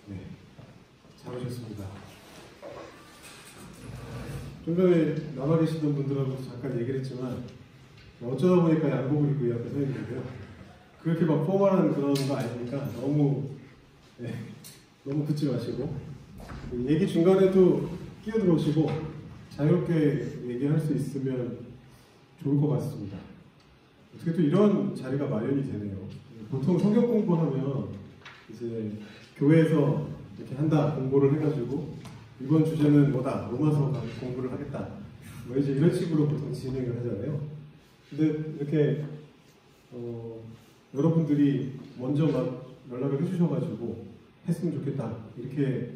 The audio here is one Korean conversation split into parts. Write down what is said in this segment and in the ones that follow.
네, 잘 오셨습니다. 좀 전에 남아 계시던 분들하고 잠깐 얘기를 했지만 어쩌다 보니까 양복을 입고 이 앞에 서 있는데요. 그렇게 막 포멀한 그런 거 아니니까 너무 붙지 마시고 얘기 중간에도 끼어들어오시고 자유롭게 얘기할 수 있으면 좋을 것 같습니다. 어떻게 또 이런 자리가 마련이 되네요. 보통 성경 공부하면 이제 교회에서 이렇게 한다 공부를 해가지고 이번 주제는 뭐다 로마서 공부를 하겠다 뭐 이제 이런 식으로 보통 진행을 하잖아요. 근데 이렇게 여러분들이 먼저 막 연락을 해주셔가지고 했으면 좋겠다 이렇게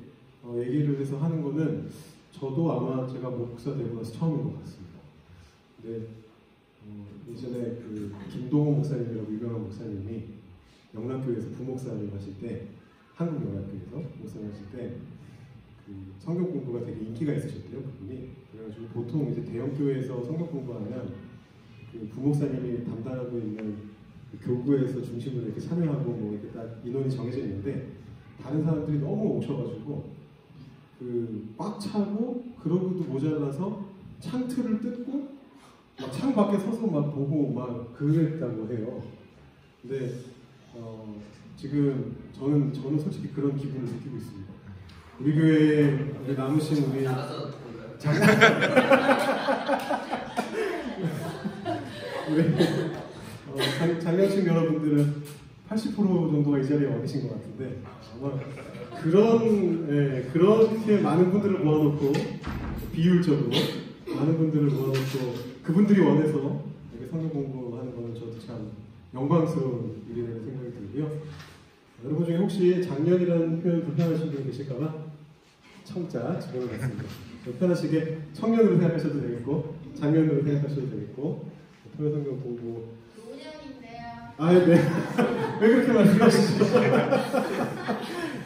얘기를 해서 하는 거는 저도 아마 제가 목사 되고 나서 처음인 것 같습니다. 근데 이전에 그 김동호 목사님이라고 유명한 목사님이 영락교회에서 부목사님 하실 때 한국 영락교회에서 목사님 하실 때 그 성경 공부가 되게 인기가 있으셨대요 그분이. 그래가지고 보통 이제 대형 교회에서 성경 공부하면 그 부목사님이 담당하고 있는 그 교구에서 중심으로 이렇게 참여하고 뭐 이렇게 딱 인원이 정해져 있는데 다른 사람들이 너무 오셔가지고 그 꽉 차고 그러고도 모자라서 창틀을 뜯고 막 창 밖에 서서 막 보고 막 그랬다고 해요. 근데 지금 저는 솔직히 그런 기분을 느끼고 있습니다. 우리 교회에 남으신 우리 장년층 여러분들은 80% 정도가 이 자리에 와 계신 것 같은데 아마 그렇게 많은 분들을 모아놓고 비율적으로 많은 분들을 모아놓고 그분들이 원해서 이렇게 성경 공부하는 거는 저도 참 영광스러운 일이라는 생각이 들고요. 여러분 중에 혹시 작년이라는 표현 불편하신 분 계실까봐 청자 집어넣었습니다. 편하시게 청년으로 생각하셔도 되겠고 작년으로 생각하셔도 되겠고 토요 성경 공부 5년인데요. 아, 네. 왜 그렇게 말씀하시죠?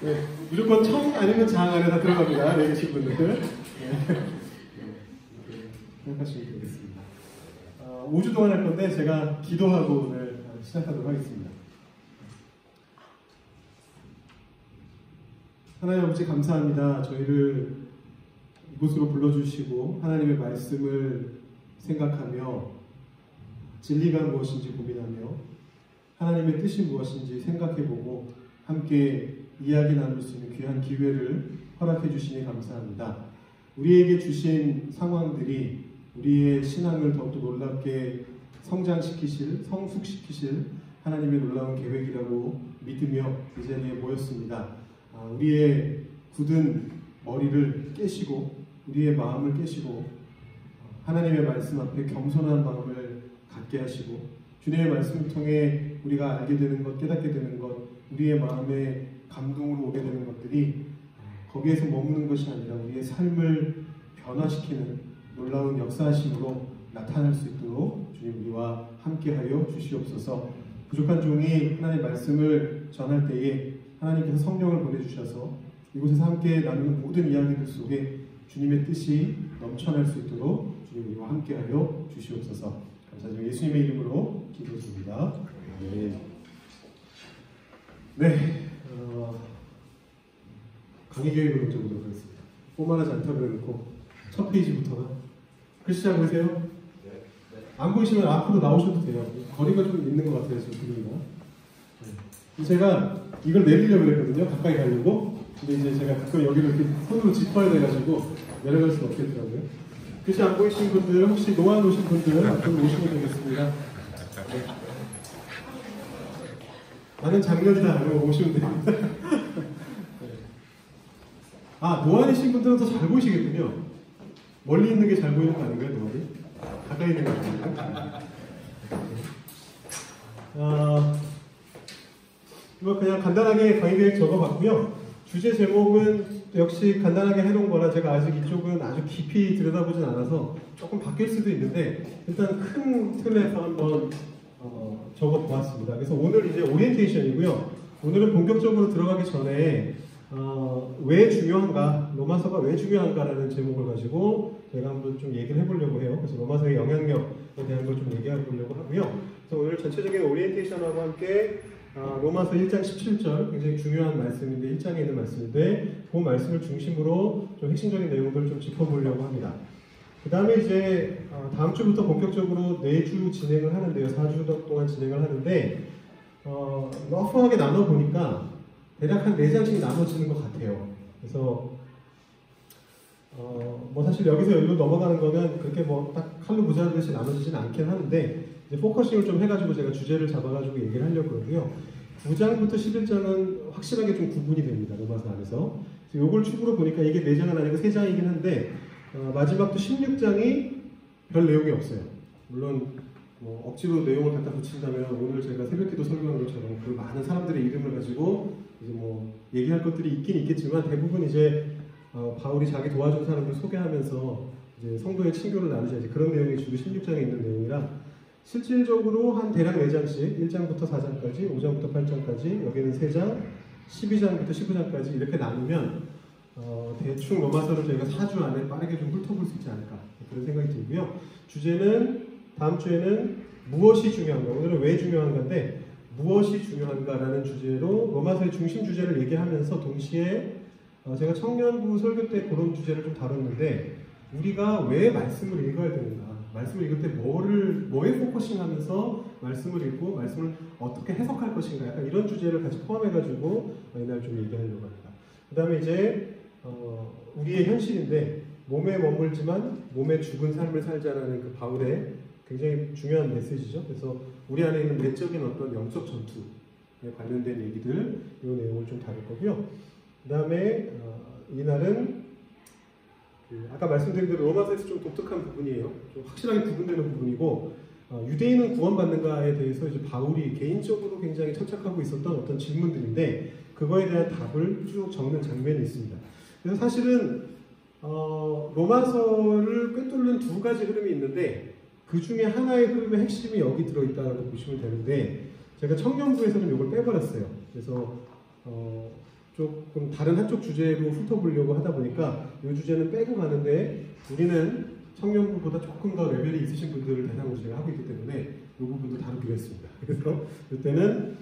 네, 무조건 청 아니면 장 안에 다 들어갑니다. 여기 계신 분들. 네. 생각하시면 되겠습니다. 5주 동안 할 건데 제가 기도하고 오늘 시작하도록 하겠습니다. 하나님 아버지 감사합니다. 저희를 이곳으로 불러주시고 하나님의 말씀을 생각하며 진리가 무엇인지 고민하며 하나님의 뜻이 무엇인지 생각해보고 함께 이야기 나눌 수 있는 귀한 기회를 허락해 주시니 감사합니다. 우리에게 주신 상황들이 우리의 신앙을 더욱더 놀랍게 성장시키실, 성숙시키실 하나님의 놀라운 계획이라고 믿으며 이 자리에 모였습니다. 우리의 굳은 머리를 깨시고 우리의 마음을 깨시고 하나님의 말씀 앞에 겸손한 마음을 갖게 하시고 주님의 말씀을 통해 우리가 알게 되는 것, 깨닫게 되는 것, 우리의 마음에 감동으로 오게 되는 것들이 거기에서 머무는 것이 아니라 우리의 삶을 변화시키는 놀라운 역사하심으로 나타날 수 있도록 주님 우리와 함께하여 주시옵소서. 부족한 종이 하나님의 말씀을 전할 때에 하나님께서 성령을 보내주셔서 이곳에서 함께 나누는 모든 이야기들 속에 주님의 뜻이 넘쳐날 수 있도록 주님 우리와 함께하여 주시옵소서. 감사드리며 예수님의 이름으로 기도드립니다. 네, 강의 계획을 먼저 보도록 하겠습니다. 포멀하지 않다고 해놓고 첫 페이지부터는 글씨 잘 보이세요? 네. 안 보이시면 앞으로 나오셔도 돼요. 거리가 좀 있는 것 같아요, 지금 분위기가. 네. 제가 이걸 내리려고 했거든요. 가까이 가려고. 근데 이제 제가 가끔 여기를 이렇게 손으로 짚어야 돼가지고 내려갈 수는 없겠더라고요. 글씨 안 보이신 분들, 혹시 놓아놓으신 분들 앞으로 오시면 되겠습니다. 네. 나는 작년이다. 이러고 오시면 됩니다. 네. 노안이신 분들은 더 잘 보이시겠군요. 멀리 있는 게 잘 보이는 거 아닌가요, 노안이? 가까이 있는 거 아닌가요? 이거 그냥 간단하게 강의 계획 적어봤고요. 주제 제목은 역시 간단하게 해놓은 거라 제가 아직 이쪽은 아주 깊이 들여다보진 않아서 조금 바뀔 수도 있는데 일단 큰 틀에서 한번 적어보았습니다. 그래서 오늘 이제 오리엔테이션이고요. 오늘은 본격적으로 들어가기 전에 왜 중요한가, 로마서가 왜 중요한가라는 제목을 가지고 저희가 한번 좀 얘기를 해보려고 해요. 그래서 로마서의 영향력에 대한 걸 좀 얘기해 보려고 하고요. 그래서 오늘 전체적인 오리엔테이션하고 함께 로마서 1장 17절 굉장히 중요한 말씀인데 1장에 있는 말씀인데 그 말씀을 중심으로 좀 핵심적인 내용들을 좀 짚어보려고 합니다. 그 다음에 이제 다음 주부터 본격적으로 4주 진행을 하는데요. 4주 동안 진행을 하는데 러프하게 나눠보니까 대략 한 4장씩 나눠지는 것 같아요. 그래서 뭐 사실 여기서 여기로 넘어가는 거는 그렇게 뭐 딱 칼로 무자르듯이 나눠지진 않긴 하는데 이제 포커싱을 좀 해가지고 제가 주제를 잡아가지고 얘기를 하려고 그러고요. 9장부터 11장은 확실하게 좀 구분이 됩니다. 로마서 안에서. 요걸 축으로 보니까 이게 4장은 아니고 3장이긴 한데 마지막도 16장이 별 내용이 없어요. 물론 뭐 억지로 내용을 갖다 붙인다면 오늘 제가 새벽기도 설교한 것처럼 그 많은 사람들의 이름을 가지고 이제 뭐 얘기할 것들이 있긴 있겠지만 대부분 이제 바울이 자기 도와준 사람들 소개하면서 이제 성도의 친교를 나누자 그런 내용이 주로 16장에 있는 내용이라 실질적으로 한 대략 4장씩 1장부터 4장까지 5장부터 8장까지 여기는 3장 12장부터 19장까지 이렇게 나누면 대충 로마서를 저희가 4주 안에 빠르게 좀 훑어볼 수 있지 않을까 그런 생각이 들고요. 주제는 다음 주에는 무엇이 중요한가, 오늘은 왜 중요한가인데 무엇이 중요한가라는 주제로 로마서의 중심 주제를 얘기하면서 동시에 제가 청년부 설교 때 그런 주제를 좀 다뤘는데 우리가 왜 말씀을 읽어야 되는가, 말씀을 읽을 때 뭐에 포커싱하면서 말씀을 읽고 말씀을 어떻게 해석할 것인가 약간 이런 주제를 같이 포함해가지고 이날 좀 얘기하려고 합니다. 그 다음에 이제 우리의 현실인데 몸에 머물지만 몸에 죽은 삶을 살자라는 그 바울의 굉장히 중요한 메시지죠. 그래서 우리 안에 있는 내적인 어떤 영적 전투에 관련된 얘기들 이 내용을 좀 다룰 거고요. 그 다음에 이날은 아까 말씀드린 대로 로마서에서 좀 독특한 부분이에요. 좀 확실하게 구분되는 부분이고 유대인은 구원받는가에 대해서 이제 바울이 개인적으로 굉장히 천착하고 있었던 어떤 질문들인데 그거에 대한 답을 쭉 적는 장면이 있습니다. 그래서 사실은 로마서를 꿰뚫는 두 가지 흐름이 있는데 그 중에 하나의 흐름의 핵심이 여기 들어있다고 보시면 되는데 제가 청년부에서는 이걸 빼버렸어요. 그래서 조금 다른 한쪽 주제로 훑어보려고 하다 보니까 이 주제는 빼고 가는데 우리는 청년부보다 조금 더 레벨이 있으신 분들을 대상으로 제가 하고 있기 때문에 이 부분도 다루기로 했습니다. 그래서 이때는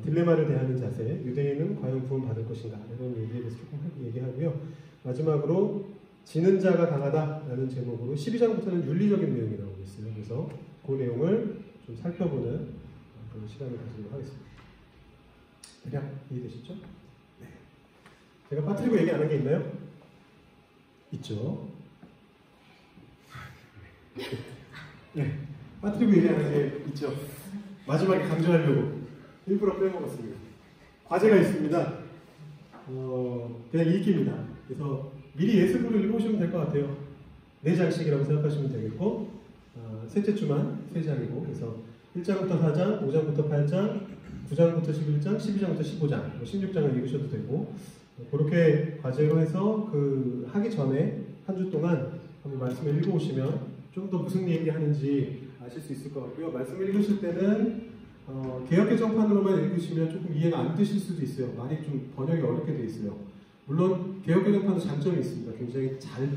딜레마를 대하는 자세, 유대인은 과연 구원받을 것인가 이런 얘기에 대해서 조금 얘기하고요. 마지막으로 지는 자가 강하다라는 제목으로 12장부터는 윤리적인 내용이 나오고 있어요. 그래서 그 내용을 좀 살펴보는 그런 시간을 가지도록 하겠습니다. 대략 이해되시죠? 네. 제가 빠뜨리고 얘기 안 한 게 있나요? 있죠. 네. 빠뜨리고 얘기하는 게 있죠. 마지막에 강조하려고 일부러 빼먹었습니다. 과제가 있습니다. 그냥 읽기입니다. 그래서 미리 예습으로 읽어보시면 될 것 같아요. 4장씩이라고 생각하시면 되겠고 셋째 주만 3장이고 그래서 1장부터 4장, 5장부터 8장, 9장부터 11장, 12장부터 15장, 16장을 읽으셔도 되고 그렇게 과제로 해서 그 하기 전에 한 주 동안 한번 말씀을 읽어오시면 좀 더 무슨 얘기 하는지 아실 수 있을 것 같고요. 말씀을 읽으실 때는 개역개정판으로만 읽으시면 조금 이해가 안 되실 수도 있어요. 말이 좀 번역이 어렵게 돼 있어요. 물론 개역개정판은 장점이 있습니다. 굉장히 잘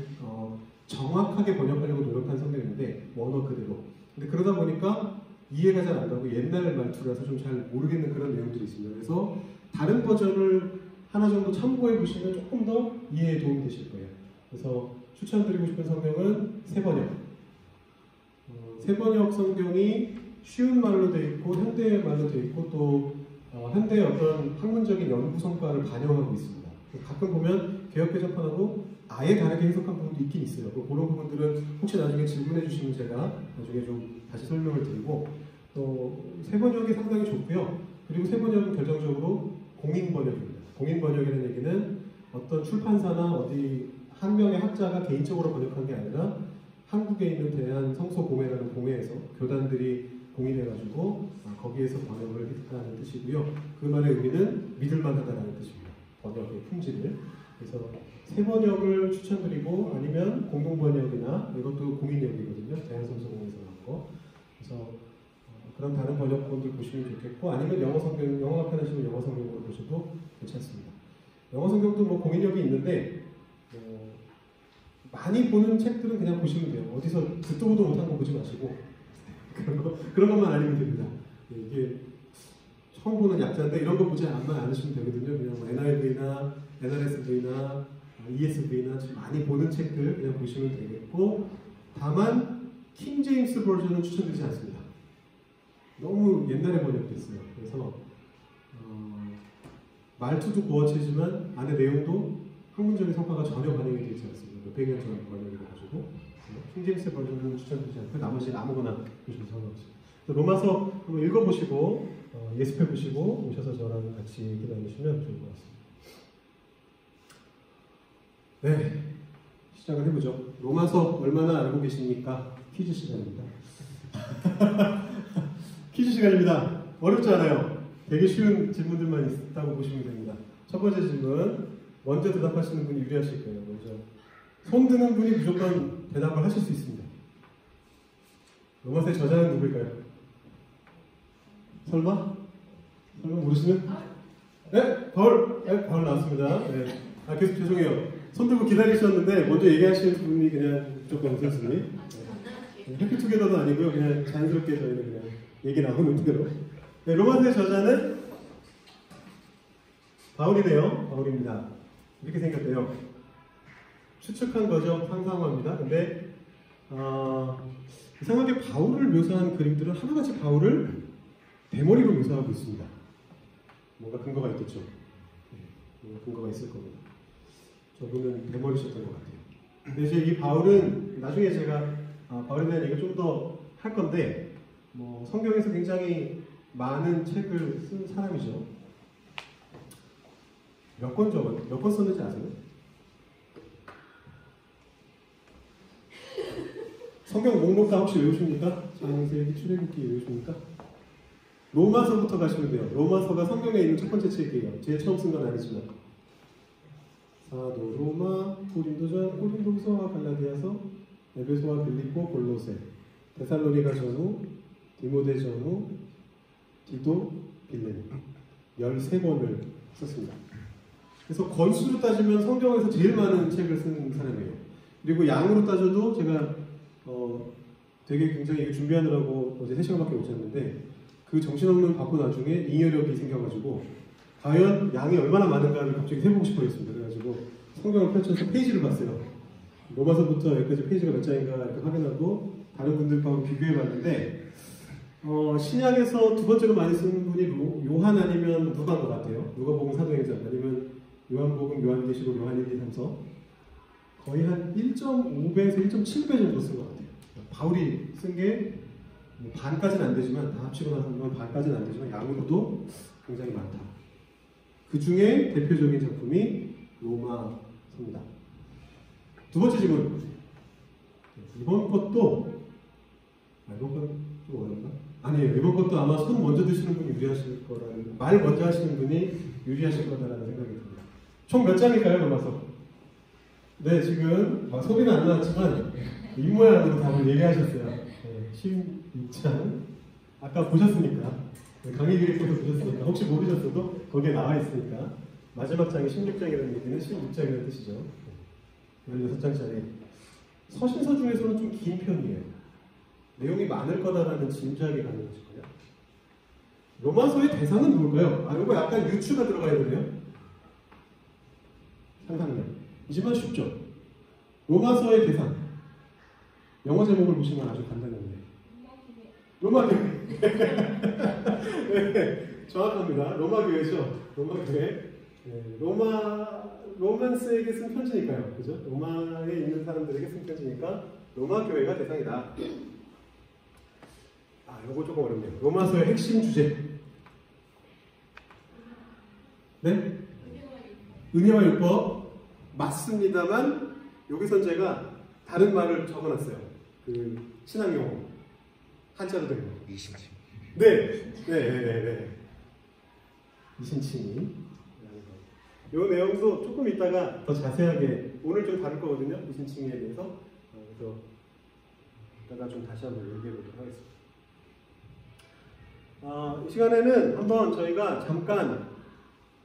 정확하게 번역하려고 노력한 성경인데 원어 그대로. 근데 그러다 보니까 이해가 잘 안 가고 옛날 말투라서 좀 잘 모르겠는 그런 내용들이 있습니다. 그래서 다른 버전을 하나 정도 참고해 보시면 조금 더 이해에 도움이 되실 거예요. 그래서 추천드리고 싶은 성경은 새번역. 새번역 성경이 쉬운 말로 되어 있고 현대의 말로 되어 있고 또 현대의 어떤 학문적인 연구 성과를 반영하고 있습니다. 가끔 보면 개역개정판하고 아예 다르게 해석한 부분도 있긴 있어요. 그런 부분들은 혹시 나중에 질문해 주시면 제가 나중에 좀 다시 설명을 드리고 또 새번역이 상당히 좋고요. 그리고 새번역은 결정적으로 공인번역입니다. 공인번역이라는 얘기는 어떤 출판사나 어디 한 명의 학자가 개인적으로 번역한 게 아니라 한국에 있는 대한성서공회라는 공회에서 교단들이 공인해가지고 거기에서 번역을 했다는 뜻이고요. 그 말의 의미는 믿을만하다라는 뜻입니다. 번역의 품질을. 그래서 새번역을 추천드리고 아니면 공동번역이나 이것도 공인역이거든요. 대한성서공회에서 나온 거. 그래서 그런 다른 번역본들 보시면 좋겠고 아니면 영어 성경, 영어가 편하시면 영어 성경으로 보셔도 괜찮습니다. 영어 성경도 뭐 공인역이 있는데 많이 보는 책들은 그냥 보시면 돼요. 어디서 듣도 보도 못한 거 보지 마시고 그런 것만 아니면 됩니다. 이게 처음 보는 약자인데 이런 거 보지 않으시면 되거든요. 그냥 뭐 NIV나 NRSV나 ESV나 좀 많이 보는 책들 그냥 보시면 되겠고, 다만 킹 제임스 버전은 추천드리지 않습니다. 너무 옛날에 번역됐어요. 그래서 말투도 구어체지만 안에 내용도 학문적인 성과가 전혀 반영이 되지 않습니다. 몇백 년 전 번역이 돼가지고 킹 제임스 버전은 추천드리지 않고 나머지는 아무거나 보시면 상관없습니다. 로마서 한번 읽어보시고 예습해보시고 오셔서 저랑 같이 얘기 나누시면 좋을 것 같습니다. 네, 시작을 해보죠. 로마서 얼마나 알고 계십니까? 퀴즈 시간입니다. 퀴즈 시간입니다. 어렵지 않아요. 되게 쉬운 질문들만 있다고 보시면 됩니다. 첫 번째 질문, 먼저 대답하시는 분이 유리하실 거예요. 먼저 손 드는 분이 무조건 대답을 하실 수 있습니다. 로마서의 저자는 누구일까요? 설마 모르시는? 네, 바울 나왔습니다. 네. 계속 죄송해요. 손 들고 기다리셨는데 먼저 얘기하시는 분이 그냥 무조건 우선순위. 네. 해피투게더도 아니고요. 그냥 자연스럽게 저희는 그냥 얘기 나오는 대로. 네, 로마서의 저자는 바울이네요. 바울입니다. 이렇게 생겼대요. 추측한 거죠. 상상합니다. 근데 이상하게 바울을 묘사한 그림들은 하나같이 바울을 대머리로 묘사하고 있습니다. 뭔가 근거가 있겠죠. 뭔가 근거가 있을 겁니다. 저분은 대머리셨던 것 같아요. 근데 이제 이 바울은 나중에 제가 바울에 대한 얘기를 좀 더 할 건데, 뭐 성경에서 굉장히 많은 책을 쓴 사람이죠. 몇 권 썼는지 아세요? 성경 목록 다 혹시 외우십니까? 창세기, 출애굽기 외우십니까? 로마서부터 가시면 돼요. 로마서가 성경에 있는 첫 번째 책이에요. 제일 처음 쓴 건 아니지만. 사도, 로마, 고린도전, 고린도서와 갈라디아서, 에베소와 빌립보, 골로새, 데살로니가 전후, 디모데 전후, 디도, 빌레니 13권을 썼습니다. 그래서 권수로 따지면 성경에서 제일 많은 책을 쓴 사람이에요. 그리고 양으로 따져도 제가 되게 굉장히 준비하느라고 어제 3시간밖에 못 잤는데, 그 정신없는 바쁜 와중에 잉여력이 생겨가지고 과연 양이 얼마나 많은가를 갑자기 세보고 싶어 했습니다. 그래가지고 성경을 펼쳐서 페이지를 봤어요. 로마서부터 여기까지 페이지가 몇 장인가 이렇게 확인하고 다른 분들하고 비교해봤는데, 신약에서 두 번째로 많이 쓰는 분이 요한 아니면 누가인 것 같아요. 누가복음, 사도행전, 아니면 요한복음, 요한계시록, 요한 1, 2, 3서 거의 한 1.5배에서 1.7배 정도 쓴 것 같아요. 바울이 쓴 게 반까지는 안 되지만, 다 합치고 나서 반까지는 안 되지만 양으로도 굉장히 많다. 그 중에 대표적인 작품이 로마서입니다. 두 번째 질문. 이번 것도 좀 어렵나? 아니에요. 이번 것도 아마 손 먼저 드시는 분이 유리하실 거라는, 말 먼저 하시는 분이 유리하실 거다라는 생각이 듭니다. 총 몇 장일까요, 로마서? 네, 지금 소리는 안 나왔지만 입모양으로 답을 얘기하셨어요. 네, 16장. 아까 보셨으니까, 강의 기획에서 보셨으니까, 혹시 모르셨어도 거기에 나와 있으니까, 마지막 장이 16장이라는 얘기는 16장이라는 뜻이죠. 16장짜리. 서신서 중에서는 좀 긴 편이에요. 내용이 많을 거다라는 짐작이 가는 것일 거예요. 로마서의 대상은 뭘까요? 이거 약간 유추가 들어가야 되네요. 상상력. 이지만 쉽죠? 로마서의 대상. 영어 제목을 보시면 아주 간단한데. 로마교회. 네, 정확합니다. 로마교회죠. 로마교회. 네, 로맨스에게 쓴 편지니까요. 그죠? 로마에 있는 사람들에게 쓴 편지니까 로마교회가 대상이다. 요거 조금 어렵네요. 로마서의 핵심 주제. 네? 은혜와 율법. 맞습니다만, 여기서 제가 다른 말을 적어놨어요. 그 신앙용어. 한자로 된 거. 이심치. 네. 이심칭이. 이 내용도 조금 이따가 더 자세하게, 오늘 좀 다룰 거거든요. 이심칭에 대해서. 그래서 이따가 좀 다시 한번 얘기해 보도록 하겠습니다. 이 시간에는 한번 저희가 잠깐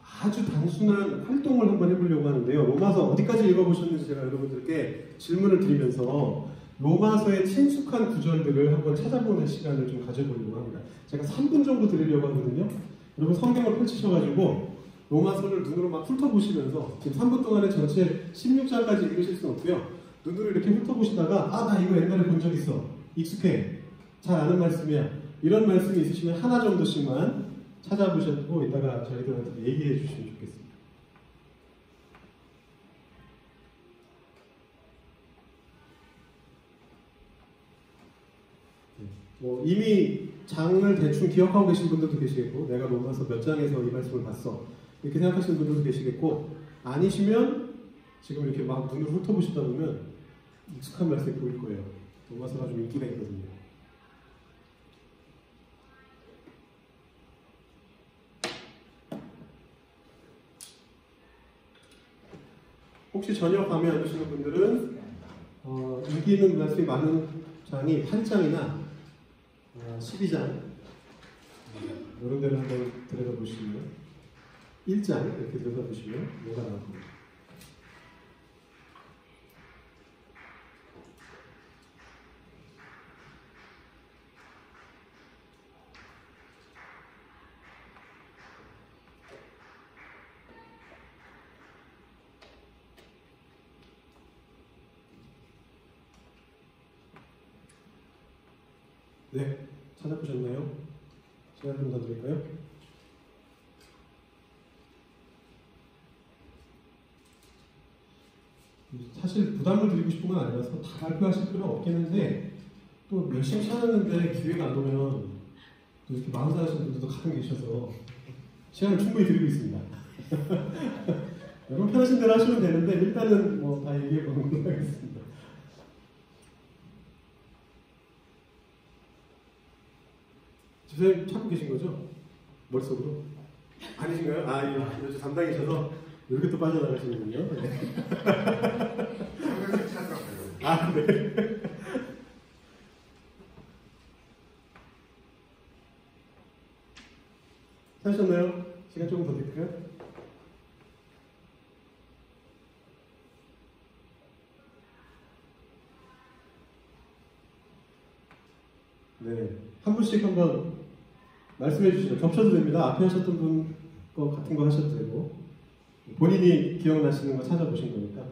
아주 단순한 활동을 한번 해보려고 하는데요. 로마서 어디까지 읽어보셨는지 제가 여러분들께 질문을 드리면서 로마서의 친숙한 구절들을 한번 찾아보는 시간을 좀 가져보려고 합니다. 제가 3분 정도 드리려고 하거든요. 여러분 성경을 펼치셔가지고 로마서를 눈으로 막 훑어보시면서 지금 3분 동안에 전체 16장까지 읽으실 수는 없고요. 눈으로 이렇게 훑어보시다가 나 이거 옛날에 본 적 있어. 익숙해. 잘 아는 말씀이야. 이런 말씀이 있으시면 하나 정도씩만 찾아보시고 이따가 저희들한테 얘기해 주시면 좋겠습니다. 이미 장을 대충 기억하고 계신 분들도 계시겠고 내가 로마서 몇 장에서 이 말씀을 봤어 이렇게 생각하시는 분들도 계시겠고 아니시면 지금 이렇게 막 눈을 훑어보시다 보면 익숙한 말씀이 보일 거예요. 로마서가 좀 인기가 있거든요. 혹시 전혀 감이 안 오시는 분들은 인기 있는 말씀이 많은 장이 8장이나 12장 이런 데를 한번 들여다보시면 1장 이렇게 들여다보시면 뭐가 나올 겁니다. 네, 찾아보셨나요? 시간 좀 더 드릴까요? 사실 부담을 드리고 싶은 건 아니라서 다 발표하실 필요는 없긴 한데 또 열심히 찾았는데 기회가 안 오면 또 이렇게 마음 상하시는 분들도 가끔 계셔서 시간을 충분히 드리고 있습니다. 여러분 편하신 대로 하시면 되는데 일단은 뭐 다 얘기해 보는 걸로 하겠습니다. 선생님 찾고 계신 거죠? 머릿속으로? 아니신가요? 예. 요즘 담당이셔서 이렇게 또 빠져나가시는군요. 네. 네. 찾으셨나요? 시간 조금 더 드릴까요? 네. 한 분씩 한번 말씀해 주시죠. 겹쳐도 됩니다. 앞에 하셨던 분 거 같은 거 하셔도 되고 본인이 기억나시는 거 찾아보신 거니까.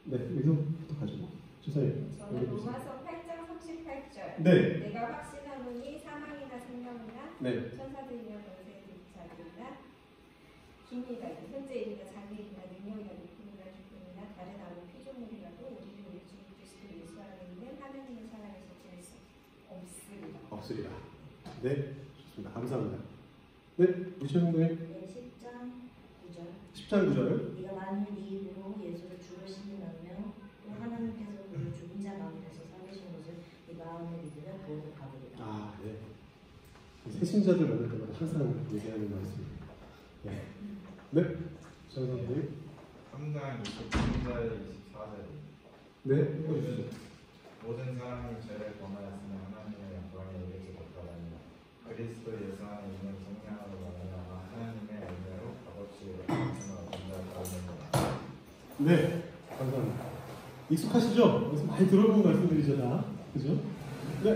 네, 여기서부터 가지고 주사님. 저는 로마서 8장 38절. 네. 내가 확신하노니 사망이나 생명이나 네. 천사들이나 권세의 자들이나 기미가 현재이나 장래이나 능력이나 높음이나 기쁨이나 다른 아무 피조물이라도 우리를 우리 주 그리스도 예수 안에 있는 하나님의 사랑에서 제일 수 없으리라. 없으리라. 네, 좋습니다. 감사합니다. 네, 유채민 선생님. 네, 10장 9절. 10장 9절. 네가 만일 네 입으로 예수를 주로 신인하며 또 하나님께서 그를 죽은 자 가운데서 살리신 것을 네 마음에 믿으면 구원을 받으리라. 네. 새신자들 만날 때마다 항상 얘기하는 말씀입니다. 네. 네, 정 선생님. 3장 24절 24절. 네, 읽어주시죠. 모든 사람이 죄를 범하였으나 하나님의 영광에 이르지 못하다니라. 그리스도 예수 안에 있는 성령으로 말하여 하나님의 은혜로 값없이 하나님을 얻는다. 네, 감사합니다. 익숙하시죠? 그래서 많이 들어본 말씀들이죠, 다. 그죠? 네.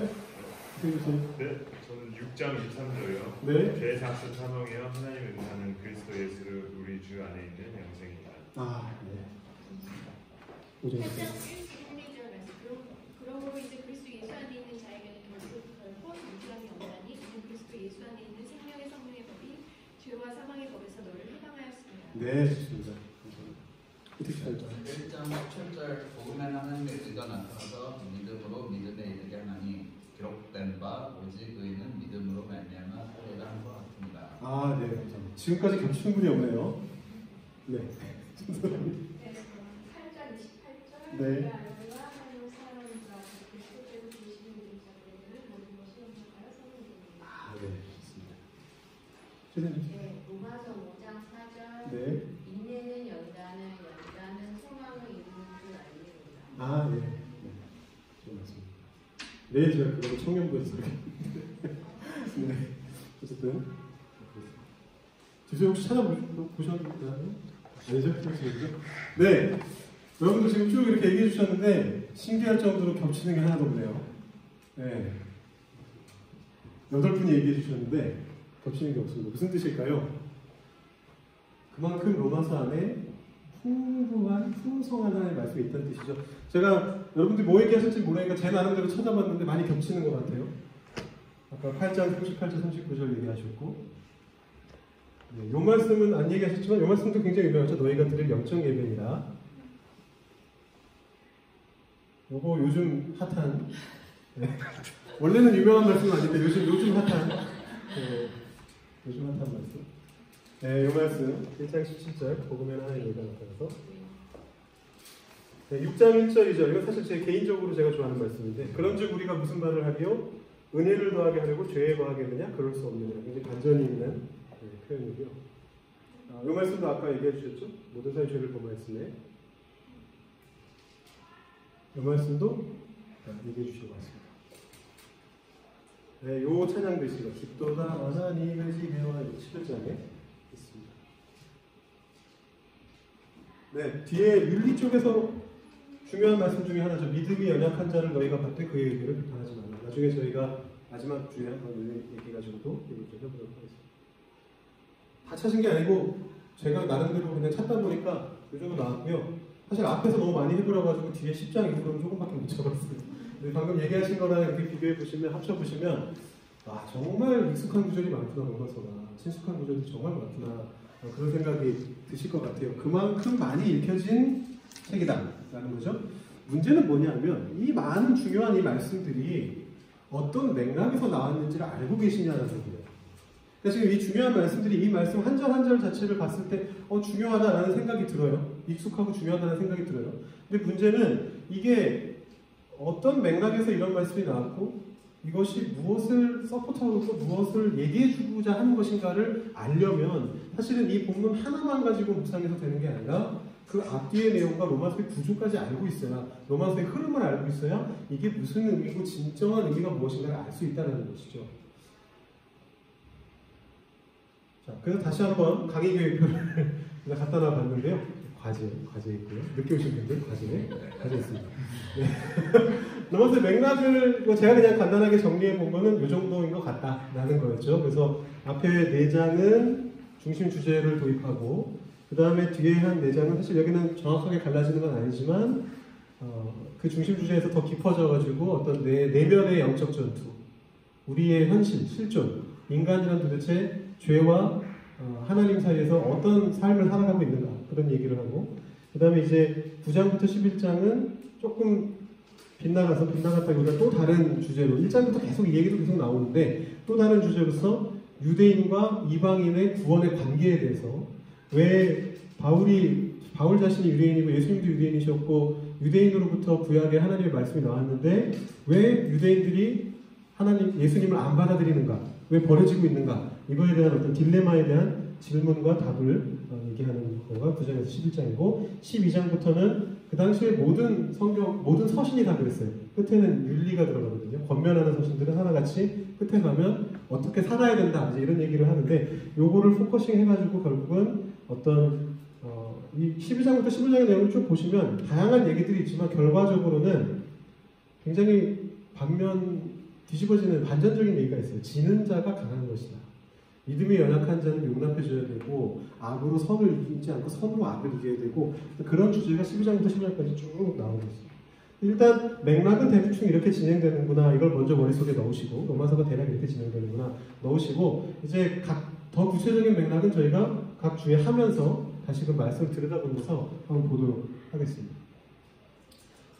네, 저는 6장 23절이요. 네. 죄 사실 사망이여 하나님의 사는 그리스도 예수를 우리 주 안에 있는 영생이다. 네. 오전 8장 12절 말씀. 그러므로 이제 그리스도 예수 안에 있는 자에게는 결코 무지함이 없나니 이는 그리스도 예수 안에 있는 생명의 성령의 법이 죄와 사망의 법에서 너를 해방하였습니다. 네, 좋습니다. 감사합니다. 1장 7절 복음의 하나님의 의가 나타나서 믿음으로 믿음에 이르게 하나니 기록된 바 오직 의는 믿음으로 말미암아 살리라 한 것 같습니다. 네, 감사합니다. 지금까지 겹치는 분이 없네요. 네. 네, 8장 28절. 네. 아이와 하나님을 사랑하는 자, 그리스도께서 주시는 믿음 자들에게는 모든 것이 용서하여 선물입니다. 네, 좋습니다. 최선님. 네, 로마서 5장 4절. 네. 인내는 연단은 소망을 이루는 줄 알리로다. 네. 네. 좋은 말씀입니다. 내일 제가 그거 청년부에서 네. 어쨌든 주소 혹시 찾아보셨나요? 아니죠? 네. 여러분들 지금 쭉 이렇게 얘기해 주셨는데 신기할 정도로 겹치는 게 하나도 없네요. 네. 8분이 얘기해 주셨는데 겹치는 게 없습니다. 무슨 뜻일까요? 그만큼 로마서 안에 풍성한 하나님의 말씀이 있다는 뜻이죠. 제가 여러분들이 뭐 얘기하실지 모르니까 제 나름대로 찾아봤는데 많이 겹치는 것 같아요. 아까 8장 38절 39절 얘기하셨고 네, 요 말씀은 안 얘기하셨지만 요 말씀도 굉장히 유명하죠. 너희가 드릴 영적 예배니라. 요거 요즘 핫한 네. 원래는 유명한 말씀은 아닌데 요즘 핫한 네, 요즘 핫한 말씀. 네, 요 말씀 1장 17절 복음에 하나님의 의가 나타나서 네, 6장 1절이죠. 이건 사실 제 개인적으로 제가 좋아하는 말씀인데 그런즉 우리가 무슨 말을 하리요? 은혜를 더하게 하려고 죄에 거하겠느냐? 그럴 수 없느냐. 굉장히 반전이 있는 표현이고요. 이 말씀도 아까 얘기해 주셨죠? 모든 사람이 죄를 범하였으네. 이 말씀도 얘기해 주신 것 같습니다. 네, 요 찬양도 있습니다. 깊도다 하나님의 지혜와 11장에 있습니다. 네, 뒤에 윤리 쪽에서 중요한 말씀 중에 하나죠. 믿음이 연약한 자를 너희가 받되 그의 의를 비판하지 말라. 나중에 저희가 마지막 주에 한번 얘기 가지고도 얘기 좀 해보도록 하겠습니다. 다 찾은 게 아니고 제가 나름대로 그냥 찾다 보니까 요 정도 나왔고요. 사실 앞에서 너무 많이 해버려가지고 뒤에 10장 이후로는 조금밖에 못 잡았어요. 근데 방금 얘기하신 거랑 이렇게 비교해보시면 합쳐보시면 아 정말 익숙한 구절이 많구나. 로마서가 친숙한 구절이 정말 많구나. 그런 생각이 드실 것 같아요. 그만큼 많이 읽혀진 책이다 라는 거죠. 문제는 뭐냐면 이 많은 중요한 이 말씀들이 어떤 맥락에서 나왔는지를 알고 계시냐는 얘기예요. 그러니까 지금 이 중요한 말씀들이 이 말씀 한 절 한 절 자체를 봤을 때 중요하다라는 생각이 들어요. 익숙하고 중요하다는 생각이 들어요. 근데 문제는 이게 어떤 맥락에서 이런 말씀이 나왔고 이것이 무엇을 서포트하고 또 무엇을 얘기해주고자 하는 것인가를 알려면 사실은 이 본문 하나만 가지고 묵상해서 되는 게 아니라 그 앞뒤의 내용과 로마서의 구조까지 알고 있어야 로마서의 흐름을 알고 있어야 이게 무슨 의미고 진정한 의미가 무엇인가를 알 수 있다는 것이죠. 자, 그래서 다시 한번 강의 계획표를 갖다 놔봤는데요. 과제 있고요. 늦게 오신 분들 과제 있습니다. 네. 로마서 맥락을 제가 그냥 간단하게 정리해 본 거는 이 정도인 것 같다라는 거였죠. 그래서 앞에 4장은 중심 주제를 도입하고 그 다음에 뒤에 한 4장은 사실 여기는 정확하게 갈라지는 건 아니지만 그 중심 주제에서 더 깊어져가지고 어떤 내면의 영적 전투, 우리의 현실, 실존, 인간이란 도대체 죄와 하나님 사이에서 어떤 삶을 살아가고 있는가 그런 얘기를 하고 그 다음에 이제 9장부터 11장은 조금 빗나갔다기보다 또 다른 주제로 1장부터 계속 이 얘기도 계속 나오는데 또 다른 주제로서 유대인과 이방인의 구원의 관계에 대해서 왜 바울 자신이 유대인이고 예수님도 유대인이셨고 유대인으로부터 구약에 하나님의 말씀이 나왔는데 왜 유대인들이 예수님을 안 받아들이는가 왜 버려지고 있는가 이거에 대한 어떤 딜레마에 대한 질문과 답을 얘기하는 거가 9장에서 11장이고 12장부터는 그 당시에 모든 서신이 다 그랬어요. 끝에는 윤리가 들어가거든요. 권면하는 서신들은 하나같이 끝에 가면 어떻게 살아야 된다 이제 이런 얘기를 하는데 요거를 포커싱 해가지고 결국은 어떤 이 12장부터 15장의 내용을 쭉 보시면 다양한 얘기들이 있지만 결과적으로는 굉장히 뒤집어지는 반전적인 얘기가 있어요. 지는 자가 강한 것이다. 믿음이 연약한 자는 용납해줘야 되고 악으로 선을 이기지 않고 선으로 악을 이겨야 되고 그런 주제가 12장부터 15장까지 쭉 나오고 있습니다. 일단 맥락은 대충 이렇게 진행되는구나 이걸 먼저 머릿속에 넣으시고 로마서가 대략 이렇게 진행되는구나 넣으시고 이제 더 구체적인 맥락은 저희가 각 주에 하면서 다시금 말씀을 들여다보면서 한번 보도록 하겠습니다.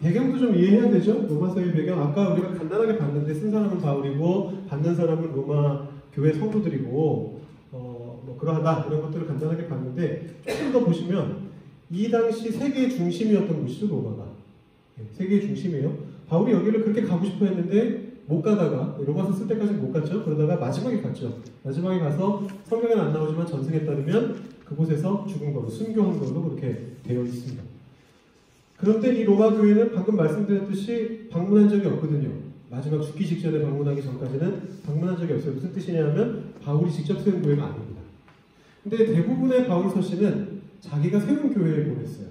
배경도 좀 이해해야 되죠? 로마서의 배경 아까 우리가 간단하게 봤는데 쓴 사람은 바울이고 받는 사람은 로마 교회 성도들이고 뭐 그러하다 이런 것들을 간단하게 봤는데 조금 더 보시면 이 당시 세계의 중심이었던 곳이죠. 로마가 세계의 중심이에요. 바울이 여기를 그렇게 가고 싶어 했는데 못 가다가 로마서 쓸 때까지 못 갔죠. 그러다가 마지막에 갔죠. 마지막에 가서 성경에는 안 나오지만 전승에 따르면 그곳에서 죽은 걸로 순교한 걸로 그렇게 되어 있습니다. 그런데 이 로마 교회는 방금 말씀드렸듯이 방문한 적이 없거든요. 마지막 죽기 직전에 방문하기 전까지는 방문한 적이 없어요. 무슨 뜻이냐면 바울이 직접 세운 교회가 아닙니다. 근데 대부분의 바울 서신은 자기가 세운 교회에 보냈어요.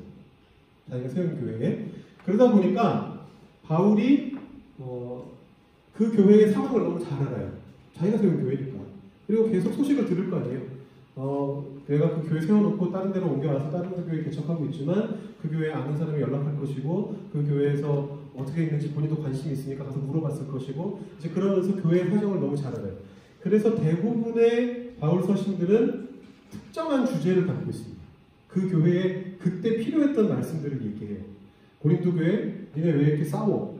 자기가 세운 교회에. 그러다 보니까 바울이 그 교회의 상황을 너무 잘 알아요. 자기가 세운 교회니까. 그리고 계속 소식을 들을 거 아니에요. 내가 그 교회 세워놓고 다른 데로 옮겨와서 다른 교회 개척하고 있지만 그 교회에 아는 사람이 연락할 것이고 그 교회에서 어떻게 있는지 본인도 관심이 있으니까 가서 물어봤을 것이고 이제 그러면서 교회의 사정을 너무 잘 알아요. 그래서 대부분의 바울 서신들은 특정한 주제를 갖고 있습니다. 그 교회에 그때 필요했던 말씀들을 얘기해요. 고린도 교회 니네 왜 이렇게 싸워?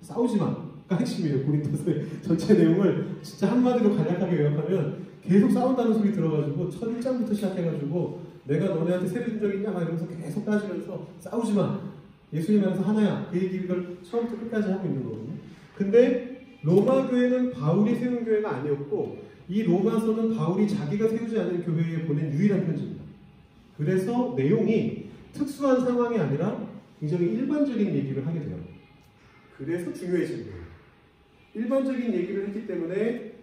싸우지 마. 가 핵심이에요. 고린도서의 전체 내용을 진짜 한마디로 간략하게 요약하면 계속 싸운다는 소리 들어가지고 첫 1장부터 시작해가지고 내가 너네한테 세례 준 적 있냐? 막 이러면서 계속 따지면서 싸우지 마. 예수님 안에서 하나야. 그 얘기를 처음부터 끝까지 하고 있는 거거든요. 근데 로마 교회는 바울이 세운 교회가 아니었고 이 로마서는 바울이 자기가 세우지 않은 교회에 보낸 유일한 편지입니다. 그래서 내용이 특수한 상황이 아니라 굉장히 일반적인 얘기를 하게 돼요. 그래서 중요해진 거예요. 일반적인 얘기를 했기 때문에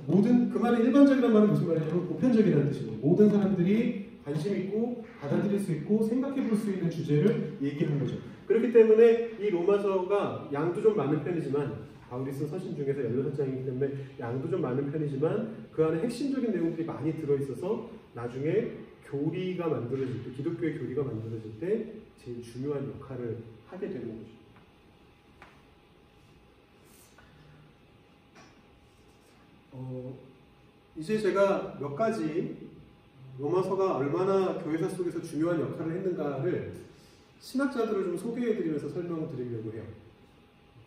그 말은 일반적이라는 말은 무슨 말이냐면 보편적이라는 뜻이고 모든 사람들이 관심 있고 받아들일 수 있고 생각해 볼 수 있는 주제를 얘기하는 거죠. 그렇기 때문에 이 로마서가 양도 좀 많은 편이지만 바울이 쓴 서신 중에서 16장이기 때문에 양도 좀 많은 편이지만 그 안에 핵심적인 내용들이 많이 들어있어서 나중에 교리가 만들어질 때, 기독교의 교리가 만들어질 때 제일 중요한 역할을 하게 되는 거죠. 이제 제가 몇 가지 로마서가 얼마나 교회사 속에서 중요한 역할을 했는가를 신학자들을 좀 소개해드리면서 설명을 드리려고 해요.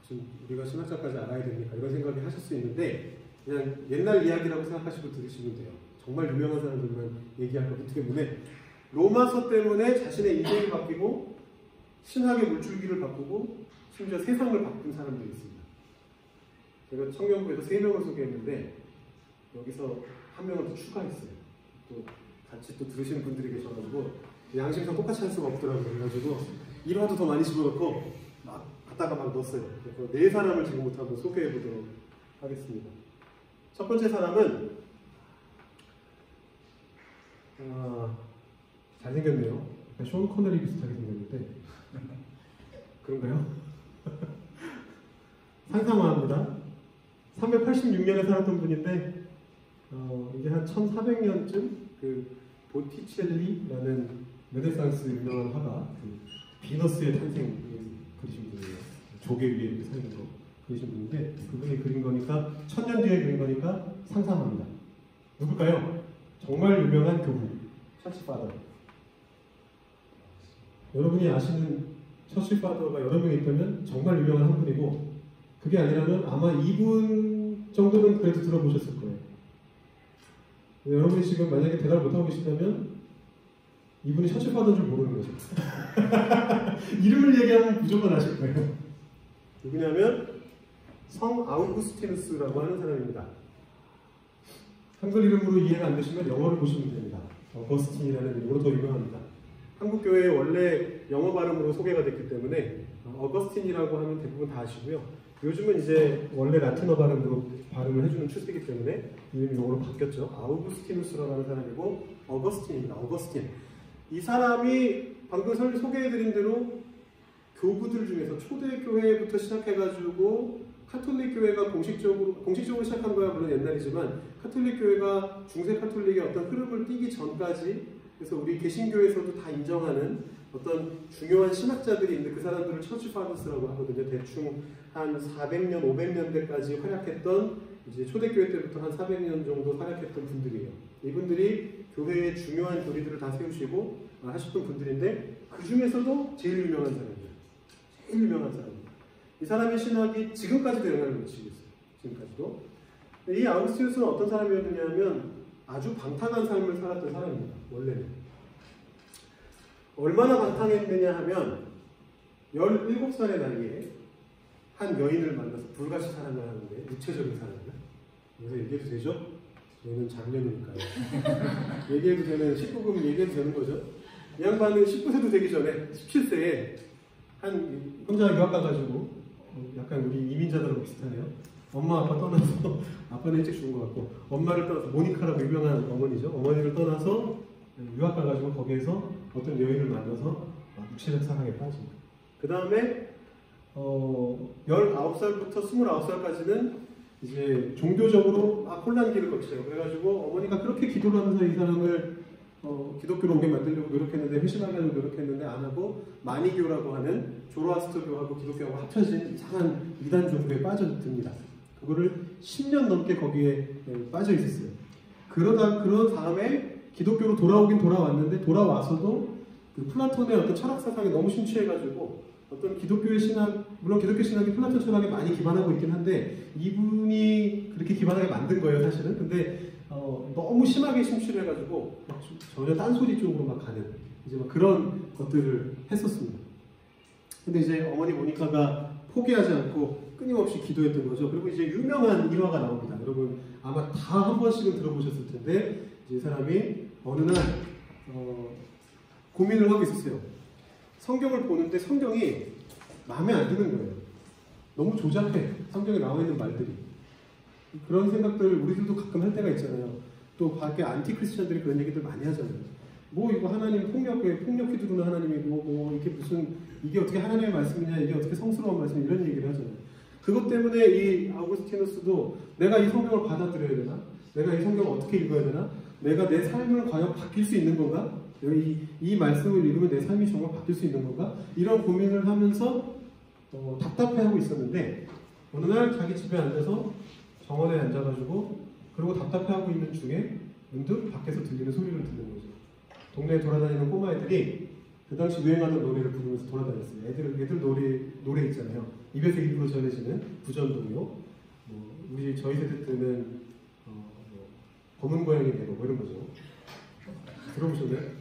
무슨 우리가 신학자까지 알아야 됩니까? 이런 생각이 하실 수 있는데 그냥 옛날 이야기라고 생각하시고 들으시면 돼요. 정말 유명한 사람들만 얘기할 거기 때문에 로마서 때문에 자신의 인생이 바뀌고 신학의 물줄기를 바꾸고 심지어 세상을 바꾼 사람들이 있습니다. 제가 청년부에서 3명을 소개했는데 여기서 한 명을 더 추가했어요. 또 같이 또 들으시는 분들이 계셔가지고 양심상 똑같이 할 수가 없더라고요. 그래가지고 1화도 더 많이 집어넣고 막 갖다가 막 넣었어요. 그래서 4사람을 지금부터 한번 소개해보도록 하겠습니다. 첫 번째 사람은 잘생겼네요. 쇼 코너리 비슷하게 생겼는데 그런가요? 상상화입니다. 386년에 살았던 분인데 이게 한 1400년쯤 그 보티첼리라는 르네상스 유명한 화가 그 비너스의 탄생 그리신 분이에요. 조개 위에 이렇게 서 있는 거 그리신 분인데 그분이 그린 거니까 1000년 뒤에 그린 거니까 상상합니다. 누굴까요? 정말 유명한 교부 처치파더. 여러분이 아시는 처치파더가 여러 명 있다면 정말 유명한 한 분이고 그게 아니라면 아마 이분 정도는 그래도 들어보셨을 거예요. 여러분이 지금 만약에 대답을 못하고 계시다면 이분이 처치파더인 줄 모르는 거죠. 이름을 얘기하면 무조건 아실 거예요. 누구냐면 성 아우구스티누스라고 하는 사람입니다. 한글 이름으로 이해가 안 되시면 영어를 보시면 됩니다. 어거스틴이라는 이름으로 더 유명합니다. 한국 교회에 원래 영어 발음으로 소개가 됐기 때문에 어거스틴이라고 하면 대부분 다 아시고요. 요즘은 이제 원래 라틴어 발음으로 발음을 해주는 추세이기 때문에 이름이 영어로 바뀌었죠. 아우구스티누스라고 하는 사람이고 어거스틴입니다. 어거스틴. 이 사람이 방금 소개해드린 대로 교부들 중에서 초대교회부터 시작해가지고 카톨릭 교회가 공식적으로 시작한 거야 물론 옛날이지만 카톨릭 교회가 중세 카톨릭의 어떤 흐름을 띠기 전까지 그래서 우리 개신교에서도 다 인정하는 어떤 중요한 신학자들이 있는데 그 사람들을 처치 파더스라고 하거든요. 대충 한 400년, 500년대까지 활약했던 이제 초대교회 때부터 한 400년 정도 활약했던 분들이에요. 이분들이 교회의 중요한 교리들을 다 세우시고 하셨던 분들인데 그 중에서도 제일 유명한 사람이에요. 제일 유명한 사람입니다. 이 사람의 신학이 지금까지도 영향을 미치고 있어요. 지금까지도. 이 아우구스티누스는 어떤 사람이었느냐면 아주 방탕한 삶을 살았던 사람입니다. 원래는. 얼마나 방탕했느냐 하면 17살의 나이에 한 여인을 만나서 불같이 사랑을 하는데 육체적인 사랑을 여기서 얘기해도 되죠? 저희는 장년이니까요. 얘기해도 되는 19금 얘기해도 되는 거죠. 이 양반은 19세도 되기 전에 17세에 한 혼자 유학 가가지고 약간 우리 이민자들하고 비슷하네요. 엄마 아빠 떠나서 아빠는 일찍 죽은 것 같고 엄마를 떠나서 모니카라고 유명한 어머니죠. 어머니를 떠나서 유학 가가지고 거기에서 어떤 여인을 만나서 육체적 사랑에 빠집니다. 그 다음에 19살부터 29살까지는 이제 종교적으로 막 혼란기를 거쳐요. 그래가지고 어머니가 그렇게 기도를 하면서 이 사람을 기독교로 오게 만들려고 노력했는데, 회심하게 하려고 노력했는데 안 하고 마니교라고 하는 조로아스터교하고 기독교하고 합쳐진 이상한 이단 종교에 빠져듭니다. 그거를 10년 넘게 거기에 빠져 있었어요. 그런 다음에 기독교로 돌아오긴 돌아왔는데, 돌아와서도 그 플라톤의 어떤 철학 사상에 너무 심취해가지고 어떤 기독교의 신학, 물론 기독교 신학이 플라톤 철학에 많이 기반하고 있긴 한데 이분이 그렇게 기반하게 만든 거예요, 사실은. 근데 너무 심하게 심취를 해가지고 전혀 딴소리 쪽으로 막 가는 이제 막 그런 것들을 했었습니다. 근데 이제 어머니 모니카가 포기하지 않고 끊임없이 기도했던 거죠. 그리고 이제 유명한 일화가 나옵니다. 여러분 아마 다 한 번씩은 들어보셨을 텐데, 이제 이 사람이 어느 날 고민을 하고 있었어요. 성경을 보는데 성경이 마음에 안 드는 거예요. 너무 조잡해. 성경에 나와 있는 말들이. 그런 생각들을 우리들도 가끔 할 때가 있잖아요. 또 밖에 안티 크리스천들이 그런 얘기들 많이 하잖아요. 뭐 이거 하나님 폭력 휘두르는 하나님이고 뭐 이게 무슨, 이게 어떻게 하나님의 말씀이냐, 이게 어떻게 성스러운 말씀이냐, 이런 얘기를 하잖아요. 그것 때문에 이 아우구스티누스도 내가 이 성경을 받아들여야 되나? 내가 이 성경을 어떻게 읽어야 되나? 내가 내 삶을 과연 바뀔 수 있는 건가? 이 말씀을 읽으면 내 삶이 정말 바뀔 수 있는 건가? 이런 고민을 하면서 답답해하고 있었는데, 어느 날 자기 집에 앉아서 정원에 앉아가지고 그리고 답답해하고 있는 중에 문득 밖에서 들리는 소리를 듣는 거죠. 동네에 돌아다니는 꼬마애들이 그 당시 유행하던 노래를 부르면서 돌아다녔어요. 애들 노래 있잖아요. 입에서 입으로 전해지는 부전동요. 저희 세대 때는 검은 고양이 배로 뭐 이런 거죠. 들어보셨나요?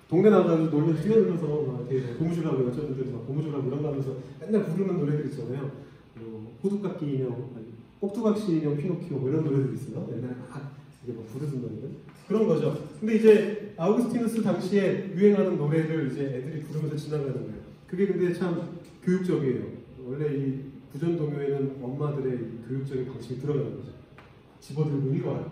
동네 나가서 놀면서 뛰어들면서 막 이렇게 고무줄하고 여자분들도 막 고무줄하고 이런 거 하면서 맨날 부르는 노래들 있잖아요. 호두깎이 인형, 꼭두각시 인형 피노키오 뭐 이런 노래들 있어요. 맨날 막 이게 막 부르는 노래들. 그런 거죠. 근데 이제 아우구스티누스 당시에 유행하는 노래를 이제 애들이 부르면서 지나가는 거예요. 그게 근데 참 교육적이에요. 원래 이 부전동요에는 엄마들의 교육적인 방식이 들어가는 거죠. 집어들고 읽어라.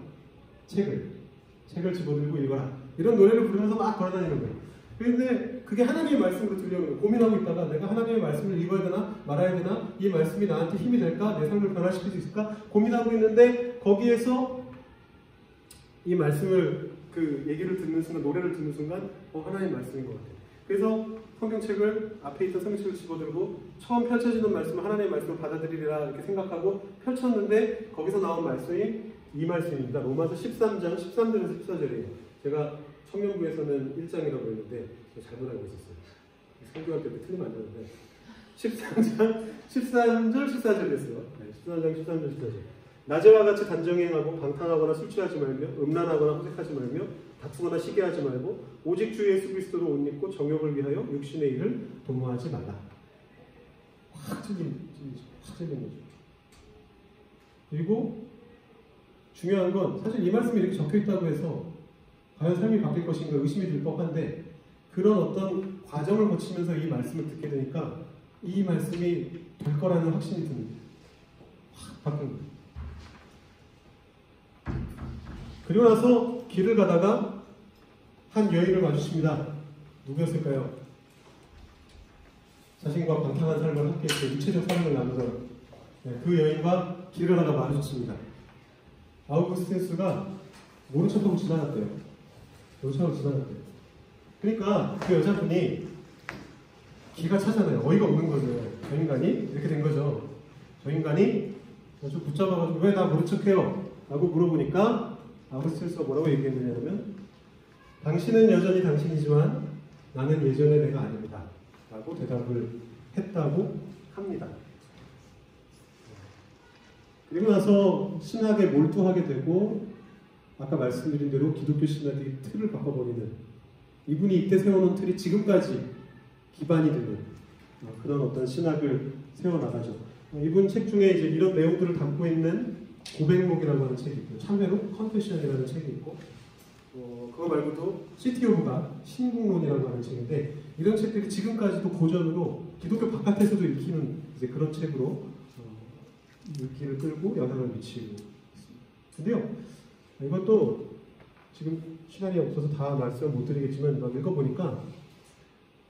책을 집어들고 읽어라. 이런 노래를 부르면서 막 돌아다니는 거예요. 그런데 그게 하나님의 말씀으로 들려오는 거예요. 고민하고 있다가 내가 하나님의 말씀을 읽어야 되나 말아야 되나, 이 말씀이 나한테 힘이 될까, 내 삶을 변화시킬 수 있을까 고민하고 있는데, 거기에서 이 말씀을 그 얘기를 듣는 순간, 노래를 듣는 순간 하나님의 말씀인 것 같아요. 그래서 성경책을 앞에 있던 성경책을 집어들고 처음 펼쳐지는 말씀을 하나님의 말씀을 받아들이리라 이렇게 생각하고 펼쳤는데, 거기서 나온 말씀이 이 말씀입니다. 로마서 13장 13절에서 14절이에요. 제가 청년부에서는 1장이라고 했는데 잘못 알고 있었어요. 성경할 때 틀리면 안 되는데 13장 13절 14절이었어요. 13장 13절 14절. 낮에와 같이 단정행하고 방탕하거나 술 취하지 말며 음란하거나 호색하지 말며 다투거나 시기하지 말고 오직 주 예수 그리스도로 옷 입고 정욕을 위하여 육신의 일을 도모하지 말라. 확 틀린 거죠. 그리고 중요한 건 사실 이 말씀이 이렇게 적혀 있다고 해서 과연 삶이 바뀔 것인가 의심이 들 법한데, 그런 어떤 과정을 거치면서 이 말씀을 듣게 되니까 이 말씀이 될 거라는 확신이 듭니다. 확 바뀐 거예요. 그리고 나서 길을 가다가 한 여인을 마주칩니다. 누구였을까요? 자신과 방탕한 삶을 함께 했고 육체적 삶을 나누던 그 여인과 길을 가다가 마주쳤습니다. 아우구스티누스가 모른 척하고 지나갔대요. 그러니까 그 여자분이 기가 차잖아요. 어이가 없는 거죠. 저 인간이 이렇게 된 거죠. 저 인간이 좀 붙잡아가지고 왜 나 모른 척해요? 라고 물어보니까 아우구스티누스가 뭐라고 얘기했느냐면, 당신은 여전히 당신이지만 나는 예전의 내가 아닙니다. 라고 대답을 했다고 합니다. 그리고 나서 신학에 몰두하게 되고, 아까 말씀드린 대로 기독교 신학의 틀을 바꿔버리는, 이분이 이때 세워놓은 틀이 지금까지 기반이 되는 그런 어떤 신학을 세워나가죠. 이분 책 중에 이제 이런 내용들을 담고 있는 고백록이라고 하는 책이 있고, 참회록 컨페션이라는 책이 있고, 그거 말고도 시티 오브 갓 신국론이라고 하는 책인데, 이런 책들이 지금까지도 고전으로 기독교 바깥에서도 읽히는 이제 그런 책으로 물기를 끌고 영향을 미치고 있습니다. 근데요, 이것도 지금 시간이 없어서 다 말씀을 못 드리겠지만 막 읽어보니까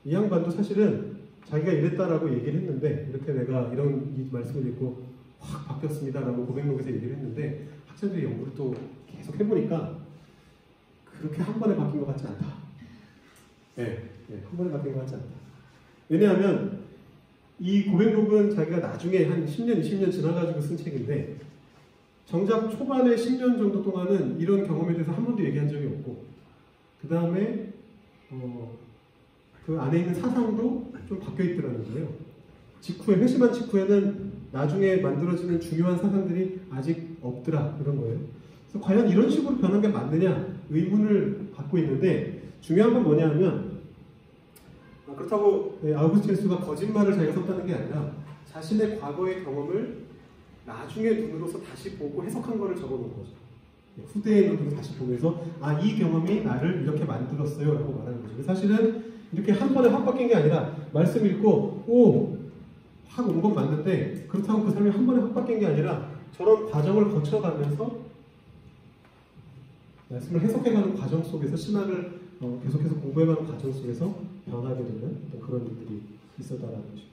이 양반도 사실은 자기가 이랬다라고 얘기를 했는데, 이렇게 내가 이런 이 말씀을 읽고 확 바뀌었습니다라고 고백록에서 얘기를 했는데, 학생들이 연구를 또 계속 해보니까 그렇게 한 번에 바뀐 것 같지 않다. 한 번에 바뀐 것 같지 않다. 왜냐하면 이 고백록은 자기가 나중에 한 10년, 20년 지나가지고 쓴 책인데, 정작 초반에 10년 정도 동안은 이런 경험에 대해서 한 번도 얘기한 적이 없고, 그 다음에 그 안에 있는 사상도 좀 바뀌어 있더라는 거예요. 직후에, 회심한 직후에는 나중에 만들어지는 중요한 사상들이 아직 없더라, 그런 거예요. 그래서 과연 이런 식으로 변한 게 맞느냐 의문을 갖고 있는데, 중요한 건 뭐냐 하면, 그렇다고 아우구스티누스가 거짓말을 자기가 썼다는 게 아니라 자신의 과거의 경험을 나중에 눈으로서 다시 보고 해석한 거를 적어놓은 거죠. 후대의 눈으로 다시 보면서 이 경험이 나를 이렇게 만들었어요 라고 말하는 거죠. 사실은 이렇게 한 번에 확 바뀐 게 아니라 말씀 읽고 확 온 건 맞는데, 그렇다고 그 사람이 한 번에 확 바뀐 게 아니라 저런 과정을 거쳐가면서 말씀을 해석해가는 과정 속에서, 신학을 계속해서 공부해가는 과정 속에서 변하게 되는 그런 일들이 있었다라는 것입니다.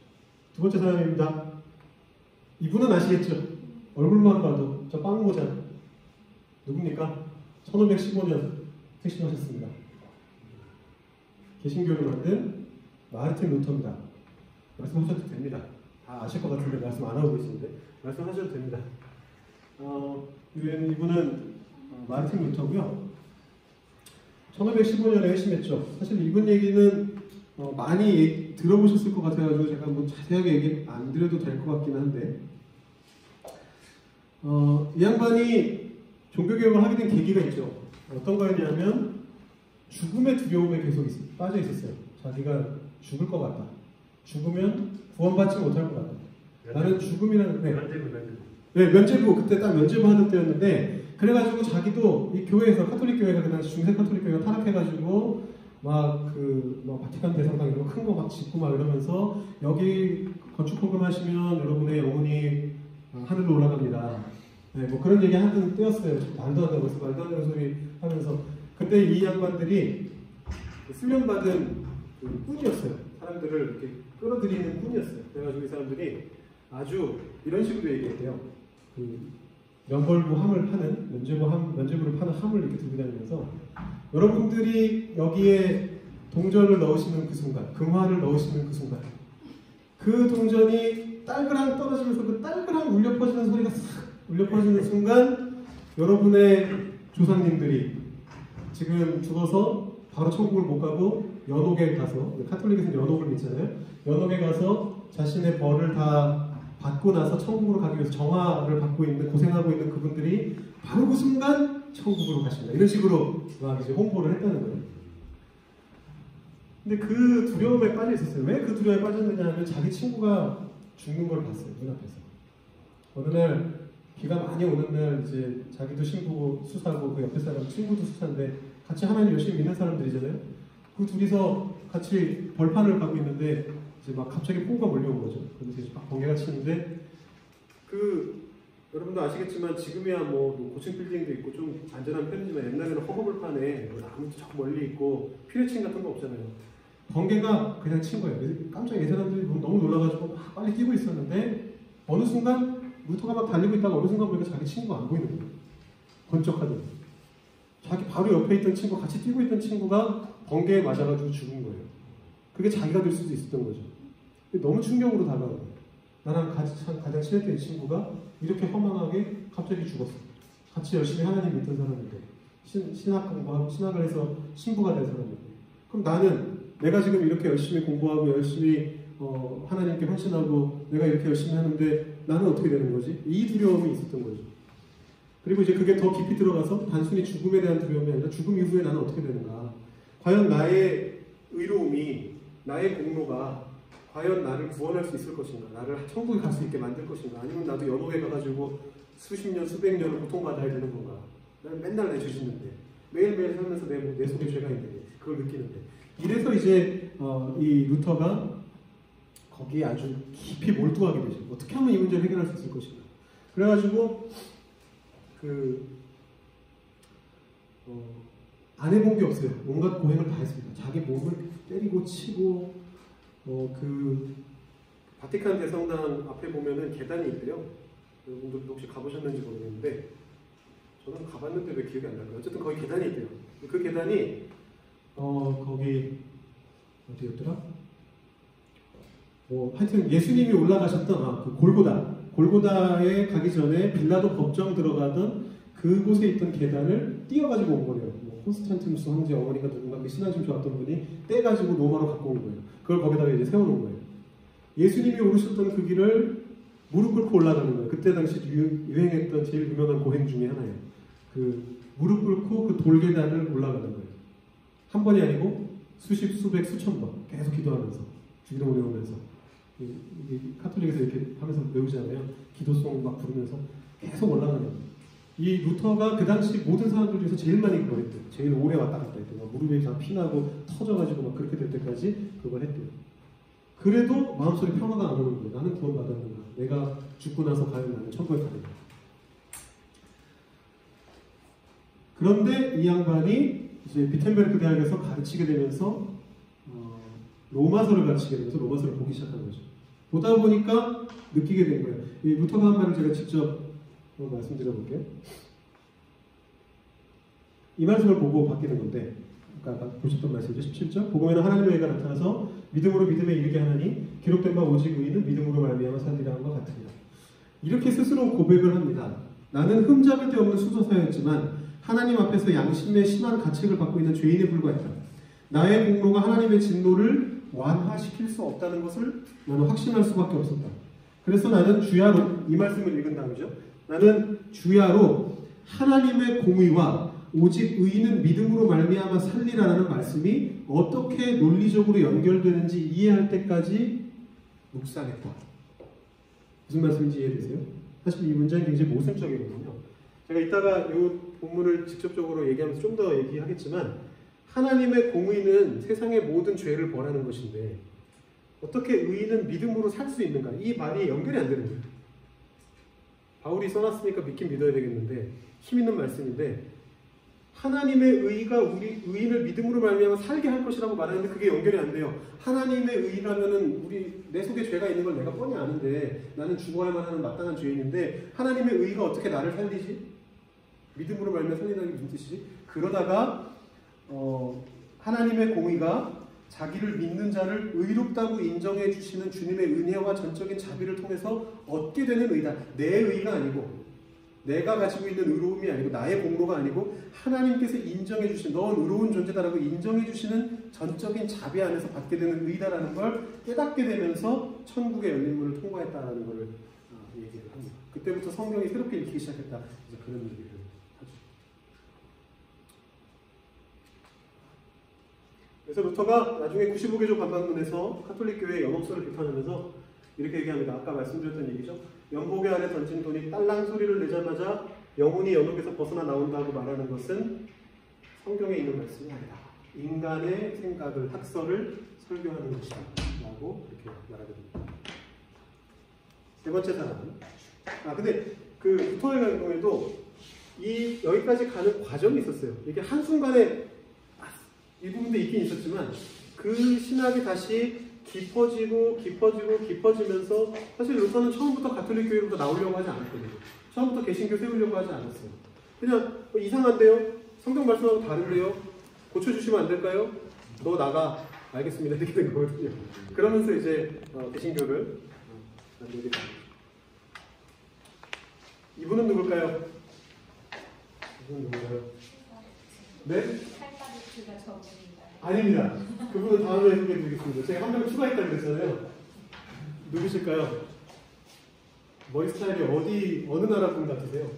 두 번째 사람입니다. 이분은 아시겠죠? 얼굴만 봐도 저 빵모자 누굽니까? 1515년 택신하셨습니다. 개신교를 만든 마르틴 루터입니다. 말씀하셔도 됩니다. 다 아실 것 같은데 말씀 안 하고 계시는데 말씀하셔도 됩니다. 이분은 마르틴 루터고요. 1515년에 회심했죠. 사실 이분 얘기는 많이 들어보셨을 것 같아가지고 제가 뭐 자세하게 얘기 안 드려도 될 것 같긴 한데, 이 양반이 종교개혁을 하게 된 계기가 있죠. 어떤 거였냐면 죽음의 두려움에 계속 빠져 있었어요. 자기가 죽을 것 같다. 죽으면 구원받지 못할 것 같다. 나는 죽음이라는 면죄부 그때 딱 면죄부 하는 때였는데, 그래가지고 자기도 이 교회에서, 카톨릭 교회가 그 당시 중세 카톨릭 교회가 타락해가지고 막 바티칸 대성당 이런 거 큰 거 막 짓고 막 이러면서, 여기 건축 헌금하시면 여러분의 영혼이 하늘로 올라갑니다. 뭐 그런 얘기 하는 때였어요. 말도 안 되고, 말도 안 되는 소리 하면서. 근데 이 양반들이 훈련받은 꾼이었어요. 사람들을 이렇게 끌어들이는 꾼이었어요. 그래가지고 이 사람들이 아주 이런 식으로 얘기했대요. 면벌부 함을 파는, 면죄부를 파는 함을 이렇게 들고 다니면서, 여러분들이 여기에 동전을 넣으시는 그 순간, 금화를 넣으시는 그 순간, 그 동전이 딸그랑 떨어지면서 그 딸그랑 울려 퍼지는 소리가 싹 울려 퍼지는 순간, 여러분의 조상님들이 지금 죽어서 바로 천국을 못 가고 연옥에 가서, 카톨릭에서는 연옥을 믿잖아요. 연옥에 가서 자신의 벌을 다 받고 나서 천국으로 가기 위해서 정화를 받고 있는, 고생하고 있는 그분들이 바로 그 순간 천국으로 가신다. 이런 식으로 막 이제 홍보를 했다는 거예요. 근데 그 두려움에 빠져 있었어요. 왜 그 두려움에 빠졌느냐 하면, 자기 친구가 죽는 걸 봤어요. 눈앞에서. 어느 날 비가 많이 오는 날, 이제 자기도 신부고 수사고 그 옆에 사람 친구도 수사인데 같이 하나님 열심히 믿는 사람들이잖아요. 그 둘이서 같이 벌판을 가고 있는데 이제 막 갑자기 폭우가 몰려온 거죠. 그래서 이제 막 번개가 치는데, 여러분도 아시겠지만 지금이야 뭐 고층 빌딩도 있고 좀 안전한 편이지만, 옛날에는 허허벌판에 나무도 저 멀리 있고 피레침 같은 거 없잖아요. 번개가 그냥 친 거예요. 깜짝 이 사람들이 너무 놀라가지고 막 빨리 뛰고 있었는데, 어느 순간 루터가 막 달리고 있다가 어느 순간 보니까 자기 친구가 안 보이는 거예요. 번쩍하더니 자기 바로 옆에 있던 친구, 같이 뛰고 있던 친구가 번개에 맞아가지고 죽은 거예요. 그게 자기가 될 수도 있었던 거죠. 너무 충격으로 다가온 거예요. 나랑 가장 친했던 이 친구가 이렇게 허망하게 갑자기 죽었어. 같이 열심히 하나님 믿던 사람인데, 신학 공부하고 신학을 해서 신부가 된 사람인데, 그럼 나는 내가 지금 이렇게 열심히 공부하고 열심히 하나님께 헌신하고 내가 이렇게 열심히 하는데 나는 어떻게 되는 거지? 이 두려움이 있었던 거죠. 그리고 이제 그게 더 깊이 들어가서 단순히 죽음에 대한 두려움이 아니라, 죽음 이후에 나는 어떻게 되는가? 과연 나의 의로움이, 나의 공로가 과연 나를 구원할 수 있을 것인가? 나를 천국에 갈 수 있게 만들 것인가? 아니면 나도 연옥에 가가지고 수십 년, 수백 년을 고통받아야 되는 건가? 나는 맨날 내 죄짓는데, 매일매일 살면서 내 속에 죄가 있는데, 그걸 느끼는데. 이래서 이제 이 루터가 거기에 아주 깊이 몰두하게 되죠. 어떻게 하면 이 문제를 해결할 수 있을 것인가? 그래가지고 안 해본 게 없어요. 온갖 고행을 다 했습니다. 자기 몸을 때리고 치고 바티칸 대성당 앞에 보면은 계단이 있대요. 여러분들도 혹시 가보셨는지 모르겠는데 저는 가봤는데 왜 기억이 안 날까요? 어쨌든 거기 계단이 있대요. 그 계단이 거기 어디였더라? 하여튼 예수님이 올라가셨던 그 골고다에 가기 전에 빌라도 법정 들어가던 그곳에 있던 계단을 띄어가지고 온 거예요. 콘스탄티누스 황제 어머니가 누군가 그 신앙심 좋았던 분이 떼가지고 로마로 갖고 온 거예요. 그걸 거기다가 이제 세워놓은 거예요. 예수님이 오르셨던 그 길을 무릎 꿇고 올라가는 거예요. 그때 당시 유행했던 제일 유명한 고행 중에 하나예요. 그 무릎 꿇고 그 돌계단을 올라가는 거예요. 한 번이 아니고 수십, 수백, 수천 번 계속 기도하면서 주기도 외우면서 카톨릭에서 이렇게 하면서 외우잖아요. 기도송 막 부르면서 계속 올라가는 거예요. 이 루터가 그 당시 모든 사람들 중에서 제일 많이 그걸 했대요. 제일 오래 왔다 갔다 했대요. 무릎에 다 피나고 터져가지고 막 그렇게 될 때까지 그걸 했대요. 그래도 마음속에 평화가 안 오는 거예요. 나는 구원받았는가. 내가 죽고 나서 과연 나는 천국에 가는가. 그런데 이 양반이 이제 비텐베르크 대학에서 가르치게 되면서 로마서를 가르치게 되면서 로마서를 보기 시작한 거죠. 보다 보니까 느끼게 된 거예요. 이 루터가 한 말을 제가 직접 말씀드려볼게요. 이 말씀을 보고 바뀌는 건데 아까 보셨던 말씀이죠. 17절 복음에는 하나님의 의가 나타나서 믿음으로 믿음에 이르게 하나니 기록된 바 오직 의인은 믿음으로 말미암아 살리라 한 것 같으니라. 이렇게 스스로 고백을 합니다. 나는 흠잡을 데 없는 수도사였지만 하나님 앞에서 양심의 심한 가책을 받고 있는 죄인에 불과했다. 나의 공로가 하나님의 진노를 완화시킬 수 없다는 것을 나는 확신할 수밖에 없었다. 그래서 나는 주야로 이 말씀을 읽은 다음이죠. 나는 주야로 하나님의 공의와 오직 의인은 믿음으로 말미암아 살리라는 말씀이 어떻게 논리적으로 연결되는지 이해할 때까지 묵상했다. 무슨 말씀인지 이해되세요? 사실 이 문장이 굉장히 모순적이거든요. 제가 이따가 이 본문을 직접적으로 얘기하면서 좀 더 얘기하겠지만 하나님의 공의는 세상의 모든 죄를 벌하는 것인데 어떻게 의인은 믿음으로 살 수 있는가? 이 말이 연결이 안 되는 거예요. 바울이 써놨으니까 믿긴 믿어야 되겠는데 힘 있는 말씀인데 하나님의 의가 우리 의인을 믿음으로 말미암아 살게 할 것이라고 말하는데 그게 연결이 안 돼요. 하나님의 의라면은 내 속에 죄가 있는 걸 내가 뻔히 아는데 나는 죽어야만 하는 마땅한 죄인인데 하나님의 의가 어떻게 나를 살리지? 믿음으로 말미암아 살리다는 게 무슨 뜻이지? 그러다가 하나님의 공의가 자기를 믿는 자를 의롭다고 인정해 주시는 주님의 은혜와 전적인 자비를 통해서 얻게 되는 의다. 내 의가 아니고 내가 가지고 있는 의로움이 아니고 나의 공로가 아니고 하나님께서 인정해 주신 넌 의로운 존재다라고 인정해 주시는 전적인 자비 안에서 받게 되는 의다라는 걸 깨닫게 되면서 천국의 열린 문을 통과했다라는 걸 얘기를 합니다. 그때부터 성경이 새롭게 읽히기 시작했다. 이제 그런 얘기를 하죠. 그래서 루터가 나중에 95개조 반박문에서 카톨릭 교회의 영업소를 비판하면서 이렇게 얘기합니다. 아까 말씀드렸던 얘기죠. 연고개 안에 던진 돈이 딸랑 소리를 내자마자 영혼이 연옥에서 벗어나 나온다고 말하는 것은 성경에 있는 말씀이 아니다. 인간의 생각을, 학설을 설교하는 것이다. 라고 이렇게 말하게 됩니다. 세 번째 사람. 근데 그 루터의 경우에도 여기까지 가는 과정이 있었어요. 이게 한순간에 이 부분도 있긴 있었지만 그 신학이 다시 깊어지면서 사실 루터는 처음부터 가톨릭 교회로부터 나오려고 하지 않았거든요. 처음부터 개신교 세우려고 하지 않았어요. 그냥 이상한데요? 성경 말씀하고 다른데요? 고쳐주시면 안 될까요? 너 나가. 알겠습니다. 이렇게 된 거거든요. 그러면서 이제 개신교를 만들게 됩니다. 이분은 누굴까요? 이분은 누굴까요? 네? 칼바르트가 저분입니다. 아닙니다. 그분은 다음에 소개해드리겠습니다. 제가 한 명 추가했다고 그랬잖아요. 누구실까요? 머리 스타일이 어느 나라 분 같으세요?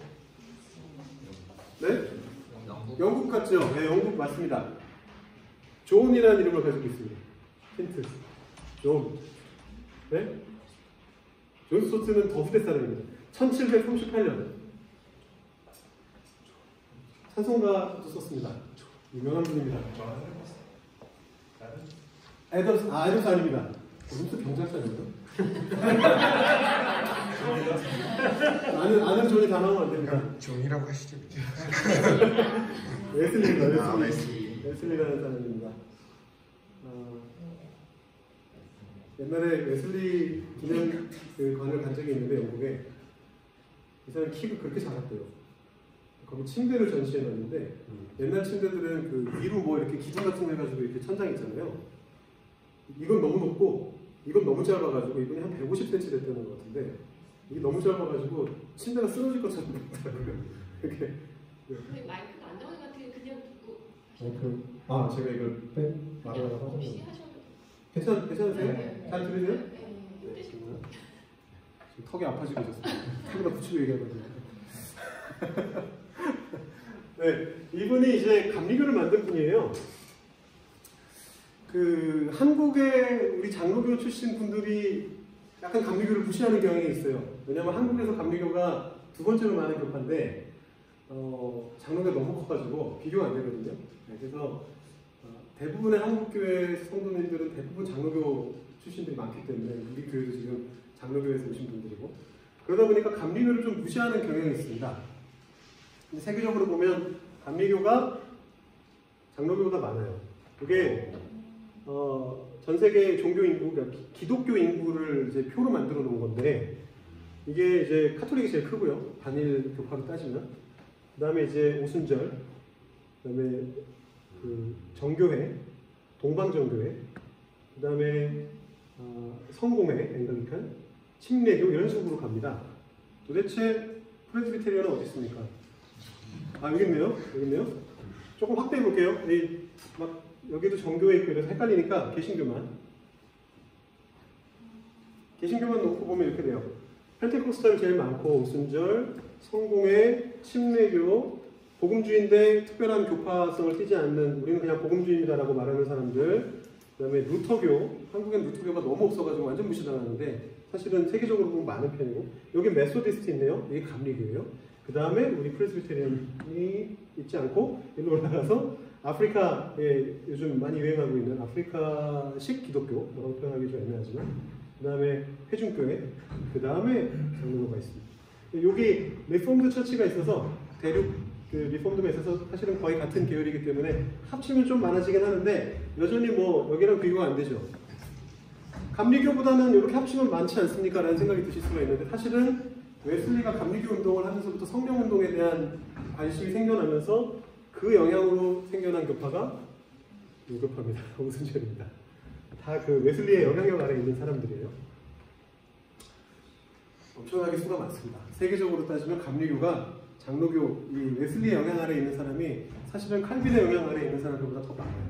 네? 영국 같죠? 네, 영국 맞습니다. 존이라는 이름을 가지고 있습니다. 힌트. 존. 네? 존 스토트는 더 후대 사람입니다. 1738년. 찬송가도 썼습니다. 유명한 분입니다. 애덤스 아닙니다. 무슨 경찰서였나? 아는 존이 다 나오면 안 됩니다. 존이라고 하시죠. 웨슬리라는 사람입니다. 옛날에 웨슬리 기념 그 관을 간 적이 있는데 영국에 이 사람 키가 그렇게 작았대요. 거기 침대를 전시해 놨는데 옛날 침대들은 그 위로 뭐 이렇게 기둥 같은 거 해가지고 이렇게 천장 있잖아요. 이건 너무 높고 이건 너무 짧아가지고 이분이 한 150cm 됐다는 것 같은데 이게 너무 짧아가지고 침대가 쓰러질 것처럼 보였더라고요. 이렇게. 근데 마이크가 안 나오는 것 같아요. 그냥 두고 제가 이걸 말하려고 혹시 하셨는데 하셔도 괜찮으세요? 네. 잘 들리세요? 네. 지금 턱이 아파지고 있었어요. 턱에다 붙이고 얘기하거든요. 네, 이분이 이제 감리교를 만든 분이에요. 그 한국의 우리 장로교 출신 분들이 약간 감리교를 무시하는 경향이 있어요. 왜냐하면 한국에서 감리교가 두 번째로 많은 교파인데 장로교가 너무 커가지고 비교가 안 되거든요. 네, 그래서 대부분의 한국교회 성도님들은 대부분 장로교 출신들이 많기 때문에 우리 교회도 지금 장로교에서 오신 분들이고 그러다 보니까 감리교를 좀 무시하는 경향이 있습니다. 근데 세계적으로 보면 감리교가 장로교보다 많아요. 그게 전 세계 종교 인구, 그러니까 기독교 인구를 이제 표로 만들어 놓은 건데 이게 이제 카톨릭이 제일 크고요. 반일 교파로 따지면 그 다음에 이제 오순절, 그 다음에 그 정교회, 동방정교회, 그 다음에 성공회, 앵글리칸, 침례교 이런 식으로 갑니다. 도대체 프레스비테리언은 어디 있습니까? 여기 있네요. 조금 확대해 볼게요. 여기도 정교회 있고 이래서 헷갈리니까 개신교만 놓고 보면 이렇게 돼요. 펜테코스탈이 제일 많고 오순절, 성공회, 침례교, 복음주의인데 특별한 교파성을 띠지 않는 우리는 그냥 복음주의입니다라고 말하는 사람들, 그 다음에 루터교, 한국엔 루터교가 너무 없어가지고 완전 무시당하는데 사실은 세계적으로 보면 많은 편이고 여기 메소디스트 있네요. 여기 감리교예요. 그 다음에 우리 프레스비테리언이 있지 않고 일로 올라가서 아프리카에 요즘 많이 유행하고 있는 아프리카식 기독교, 뭐라고 표현하기 좀 애매하지만 그 다음에 회중교회, 그 다음에 장로교가 있습니다. 여기 리폼드 처치가 있어서 대륙 그 리폼드가 있어서 사실은 거의 같은 계열이기 때문에 합치면 좀 많아지긴 하는데 여전히 뭐 여기랑 비교가 안 되죠. 감리교보다는 이렇게 합치면 많지 않습니까? 라는 생각이 드실 수가 있는데 사실은 웨슬리가 감리교 운동을 하면서부터 성령 운동에 대한 관심이 생겨나면서 그 영향으로 생겨난 교파가 이 교파입니다. 오순절입니다. 다 그 웨슬리의 영향력 아래 있는 사람들이에요. 엄청나게 수가 많습니다. 세계적으로 따지면 감리교가 장로교, 이 웨슬리의 영향 아래 있는 사람이 사실은 칼빈의 영향 아래 있는 사람들보다 더 많아요.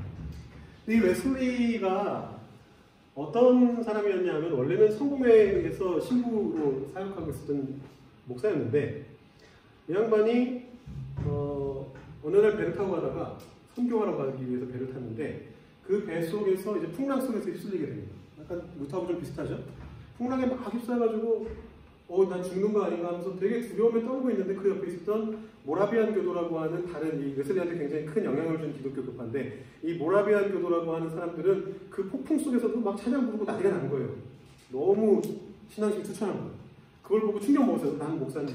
이 웨슬리가 어떤 사람이었냐 하면 원래는 성공회에서 신부로 사역하고 있었던 목사였는데 이 양반이 어느 날 배를 타고 가다가 선교하러 가기 위해서 배를 탔는데 그 배 속에서 이제 풍랑 속에서 휩쓸리게 됩니다. 약간 루트하고 좀 비슷하죠? 풍랑에 막 휩싸여가지고 난 죽는 거 아닌가 하면서 되게 두려움에 떨고 있는데 그 옆에 있었던 모라비안 교도라고 하는 다른 이 웨슬리한테 굉장히 큰 영향을 준 기독교 교파인데 이 모라비안 교도라고 하는 사람들은 그 폭풍 속에서도 막 찬양 부르고 난리가 난 거예요. 너무 신앙심 추천한 거예요. 그걸 보고 충격 먹었어요. 난 목사인데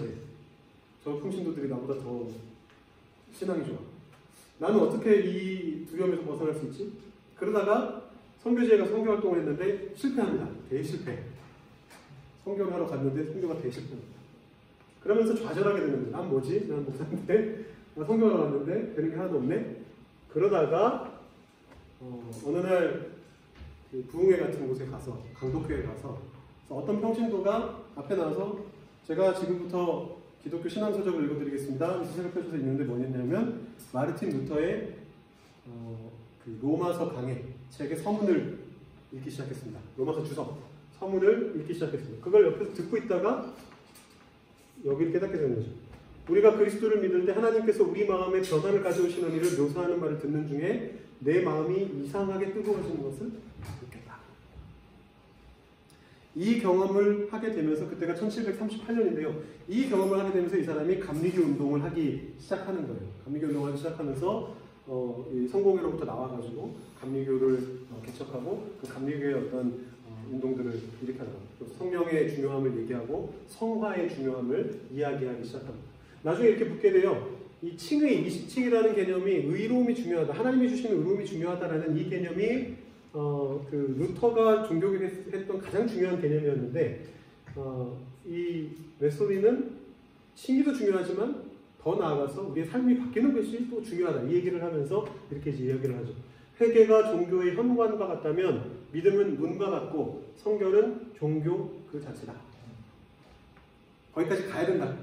저 풍신도들이 나보다 더 신앙이 좋아. 나는 어떻게 이 두려움에서 벗어날 수 있지? 그러다가 선교지에 가서 선교 활동을 했는데 실패합니다. 대실패. 선교를 하러 갔는데 선교가 대실패입니다. 그러면서 좌절하게 되는 거예요. 난 뭐지? 난 목사인데 나 선교하러 갔는데 되는 게 하나도 없네? 그러다가 어느 날 그 부흥회 같은 곳에 가서 강독교회에 가서 어떤 평신도가 앞에 나와서 제가 지금부터 기독교 신앙서적을 읽어드리겠습니다. 이 책을 펴줘서 있는데 뭐냐면 마르틴 루터의 그 로마서 강해 책의 서문을 읽기 시작했습니다. 로마서 주석 서문을 읽기 시작했습니다. 그걸 옆에서 듣고 있다가 여기를 깨닫게 되는 거죠. 우리가 그리스도를 믿을 때 하나님께서 우리 마음에 변화를 가져오시는 일을 묘사하는 말을 듣는 중에 내 마음이 이상하게 뜨거워지는 것을 느꼈다. 이 경험을 하게 되면서 그때가 1738년인데요. 이 경험을 하게 되면서 이 사람이 감리교 운동을 하기 시작하는 거예요. 감리교 운동을 하기 시작하면서 이 성공회로부터 나와가지고 감리교를 개척하고 그 감리교의 어떤 운동들을 일으켜나가고 성령의 중요함을 얘기하고 성화의 중요함을 이야기하기 시작합니다. 나중에 이렇게 묻게 돼요. 이 칭의, 미식칭이라는 개념이 의로움이 중요하다. 하나님이 주시는 의로움이 중요하다라는 이 개념이 그 루터가 종교개혁했던 가장 중요한 개념이었는데 이 웨슬리는 칭의도 중요하지만 더 나아가서 우리의 삶이 바뀌는 것이 또 중요하다. 이 얘기를 하면서 이렇게 이제 이야기를 하죠. 회개가 종교의 현관과 같다면 믿음은 문과 같고 성결은 종교 그 자체다. 거기까지 가야 된다.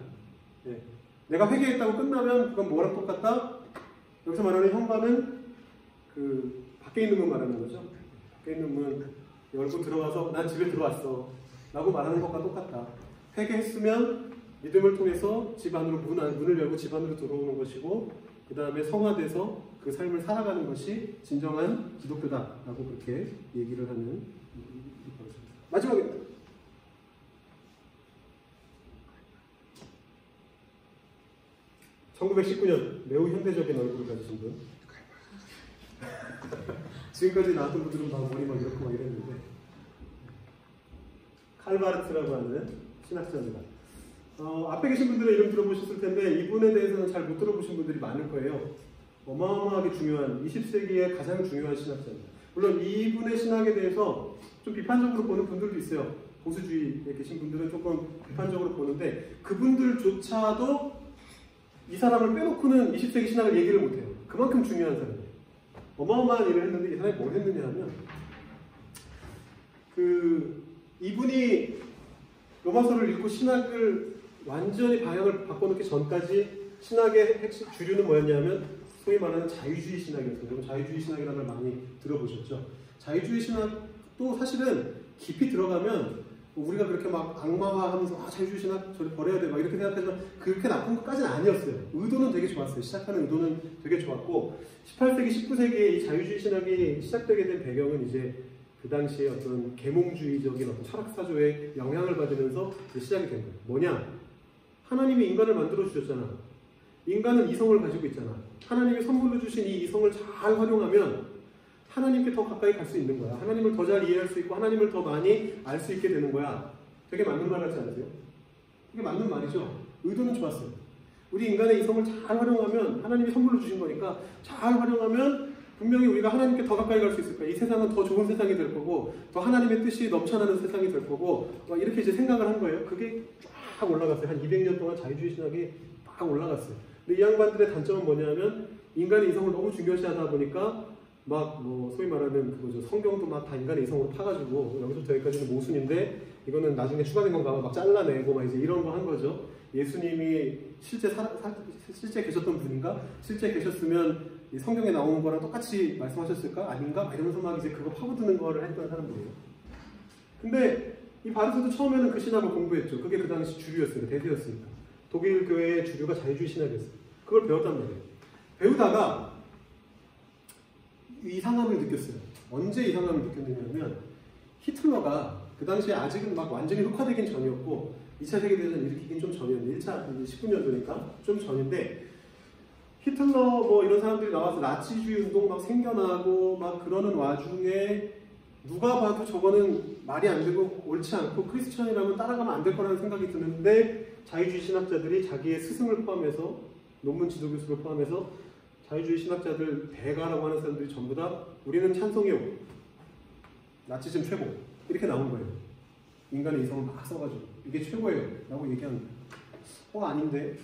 네. 내가 회개했다고 끝나면 그건 뭐랑 똑같다? 여기서 말하는 현관은 그 밖에 있는 문 말하는 거죠. 밖에 있는 문 열고 들어가서 난 집에 들어왔어 라고 말하는 것과 똑같다. 회개했으면 믿음을 통해서 집 안으로 문을 열고 집 안으로 들어오는 것이고 그 다음에 성화돼서 그 삶을 살아가는 것이 진정한 기독교다라고 그렇게 얘기를 하는 마지막입니다. (1919년) 매우 현대적인 얼굴을 가지신 분. 지금까지 나왔던 분들은 막 머리 막 이렇게 막 이랬는데 칼바르트라고 하는 신학자입니다. 앞에 계신 분들은 이름 들어보셨을 텐데 이분에 대해서는 잘 못 들어보신 분들이 많을 거예요. 어마어마하게 중요한 20세기의 가장 중요한 신학자입니다. 물론 이분의 신학에 대해서 좀 비판적으로 보는 분들도 있어요. 보수주의에 계신 분들은 조금 비판적으로 보는데 그분들조차도 이 사람을 빼놓고는 20세기 신학을 얘기를 못해요. 그만큼 중요한 사람이에요. 어마어마한 일을 했는데 이 사람이 뭘 했느냐 하면 이분이 로마서를 읽고 신학을 완전히 방향을 바꿔놓기 전까지 신학의 핵심 주류는 뭐였냐면 소위 말하는 자유주의 신학이었어요. 여러분 자유주의 신학이라는 말 많이 들어보셨죠? 자유주의 신학도 사실은 깊이 들어가면 우리가 그렇게 막 악마화하면서 자유주의 신학 저리 버려야 돼 막 이렇게 생각하지만 그렇게 나쁜 것까지는 아니었어요. 의도는 되게 좋았어요. 시작하는 의도는 되게 좋았고 18세기, 19세기에 이 자유주의 신학이 시작되게 된 배경은 이제 그 당시에 어떤 계몽주의적인 어떤 철학사조의 영향을 받으면서 시작이 된 거예요. 뭐냐? 하나님이 인간을 만들어 주셨잖아. 인간은 이성을 가지고 있잖아. 하나님이 선물로 주신 이 이성을 잘 활용하면 하나님께 더 가까이 갈 수 있는 거야. 하나님을 더 잘 이해할 수 있고 하나님을 더 많이 알 수 있게 되는 거야. 되게 맞는 말 같지 않으세요? 되게 맞는 말이죠. 의도는 좋았어요. 우리 인간의 이성을 잘 활용하면 하나님이 선물로 주신 거니까 잘 활용하면 분명히 우리가 하나님께 더 가까이 갈 수 있을 거야. 이 세상은 더 좋은 세상이 될 거고 더 하나님의 뜻이 넘쳐나는 세상이 될 거고 이렇게 이제 생각을 한 거예요. 그게 쫙 올라갔어요. 한 200년 동안 자유주의 신학이 막 올라갔어요. 근데 이 양반들의 단점은 뭐냐면 인간의 이성을 너무 중요시하다 보니까 막 소위 말하는 그거죠. 성경도 막 다 인간의 이성으로 파가지고 여기서부터 여기까지는 모순인데 이거는 나중에 추가된 건가 막 잘라내고 막 이제 이런 거 한 거죠. 예수님이 실제 계셨던 분인가? 실제 계셨으면 이 성경에 나오는 거랑 똑같이 말씀하셨을까? 아닌가? 이러면서 막 이제 그거 파고드는 거를 했던 사람들이에요. 근데 이 바르트도 처음에는 그 신학을 공부했죠. 그게 그 당시 주류였어요. 대세였으니까. 독일 교회의 주류가 자유주의 신학이었어요. 그걸 배웠단 말이에요. 배우다가 이상함을 느꼈어요. 언제 이상함을 느꼈느냐면 히틀러가 그 당시에 아직은 막 완전히 흑화되긴 전이었고 2차 세계대전 일으키긴 좀 전이었는데 1차 19년도니까 좀 전인데 히틀러 이런 사람들이 나와서 나치주의 운동 막 생겨나고 막 그러는 와중에 누가 봐도 저거는 말이 안 되고 옳지 않고 크리스천이라면 따라가면 안 될 거라는 생각이 드는데 자유주의 신학자들이 자기의 스승을 포함해서 논문 지도교수를 포함해서 자유주의 신학자들 대가라고 하는 사람들이 전부 다 우리는 찬성이요. 나치즘 최고. 이렇게 나온 거예요. 인간의 이성을 막 써가지고 이게 최고예요. 라고 얘기하는 거예요. 아닌데.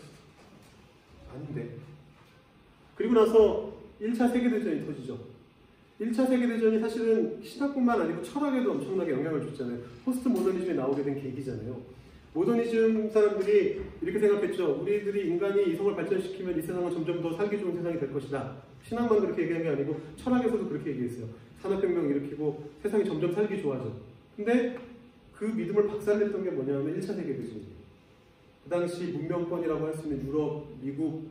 그리고 나서 1차 세계대전이 터지죠. 1차 세계대전이 사실은 신학뿐만 아니고 철학에도 엄청나게 영향을 줬잖아요. 포스트 모더니즘이 나오게 된 계기잖아요. 모더니즘 사람들이 이렇게 생각했죠. 우리들이 인간이 이성을 발전시키면 이 세상은 점점 더 살기 좋은 세상이 될 것이다. 신학만 그렇게 얘기한 게 아니고 철학에서도 그렇게 얘기했어요. 산업혁명 일으키고 세상이 점점 살기 좋아져. 근데 그 믿음을 박살냈던 게 뭐냐면 1차 세계대전이에요. 그 당시 문명권이라고 할 수 있는 유럽, 미국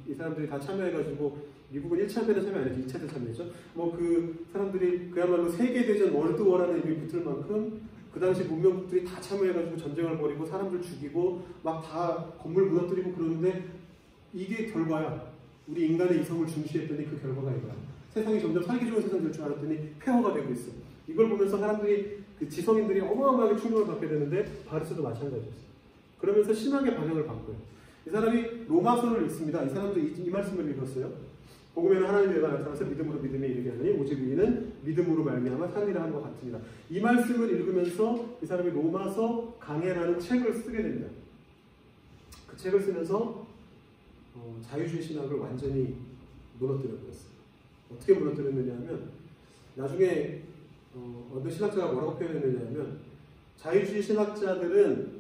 이 사람들이 다 참여해가지고 미국은 1차 때는 참여 안 했죠. 2차 때 참여했죠. 그 사람들이 그야말로 세계대전 월드워라는 이름이 붙을 만큼 그 당시 문명국들이 다 참여해가지고 전쟁을 벌이고 사람들 죽이고 막 다 건물 무너뜨리고 그러는데 이게 결과야. 우리 인간의 이성을 중시했더니 그 결과가 이거야. 세상이 점점 살기 좋은 세상 될 줄 알았더니 폐허가 되고 있어. 이걸 보면서 사람들이, 그 지성인들이 어마어마하게 충격을 받게 되는데 바리새도 마찬가지였어요. 그러면서 신학의 방향을 바꿔요. 이 사람이 로마서를 읽습니다. 이 사람도 이 말씀을 읽었어요. 복음에는 하나님의 의가 나타나서 믿음으로 믿음에 이르게 하느니 오직 의인은 믿음으로 말미암아 살리라 한 것 같으니라. 이 말씀을 읽으면서 이 사람이 로마서 강해라는 책을 쓰게 됩니다. 그 책을 쓰면서 자유주의 신학을 완전히 무너뜨려 버렸어요. 어떻게 무너뜨렸느냐 하면 나중에 어떤 신학자가 뭐라고 표현했느냐 하면 자유주의 신학자들은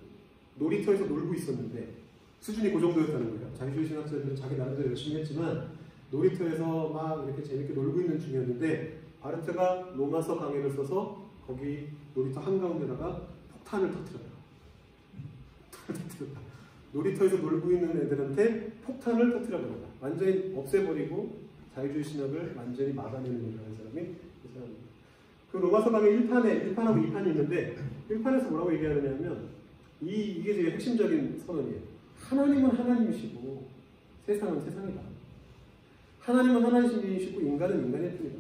놀이터에서 놀고 있었는데 수준이 그 정도였다는 거예요. 자유주의 신학자들은 자기 나름대로 열심히 했지만 놀이터에서 막 이렇게 재밌게 놀고 있는 중이었는데 바르트가 로마서 강해를 써서 거기 놀이터 한가운데다가 폭탄을 터뜨려요. 놀이터에서 놀고 있는 애들한테 폭탄을 터뜨려버려요. 완전히 없애버리고 자유주의 신학을 완전히 막아내는 일을 하는 사람이 그 사람입니다. 그 로마서 강의 1판하고 2판이 있는데 1판에서 뭐라고 얘기하느냐 하면 이게 되게 핵심적인 선언이에요. 하나님은 하나님이시고 세상은 세상이다. 하나님은 하나님이시고 인간은 인간일 뿐이다.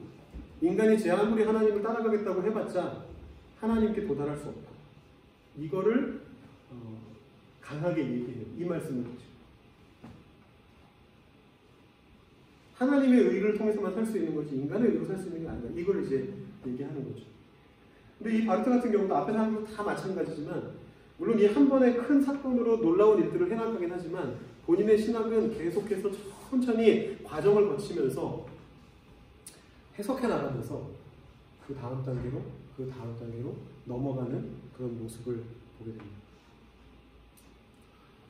인간이 제 아무리 하나님을 따라가겠다고 해봤자 하나님께 도달할 수 없다. 이거를 강하게 얘기해요. 이 말씀을 가지고. 하나님의 의를 통해서만 살 수 있는 거지 인간의 의로 살 수 있는 게 아니다. 이걸 이제 얘기하는 거죠. 근데 이 바르트 같은 경우도 앞에 사는 것도 다 마찬가지지만 물론 이 한 번의 큰 사건으로 놀라운 일들을 해나가긴 하지만 본인의 신학은 계속해서 천천히 과정을 거치면서 해석해 나가면서 그 다음 단계로 넘어가는 그런 모습을 보게 됩니다.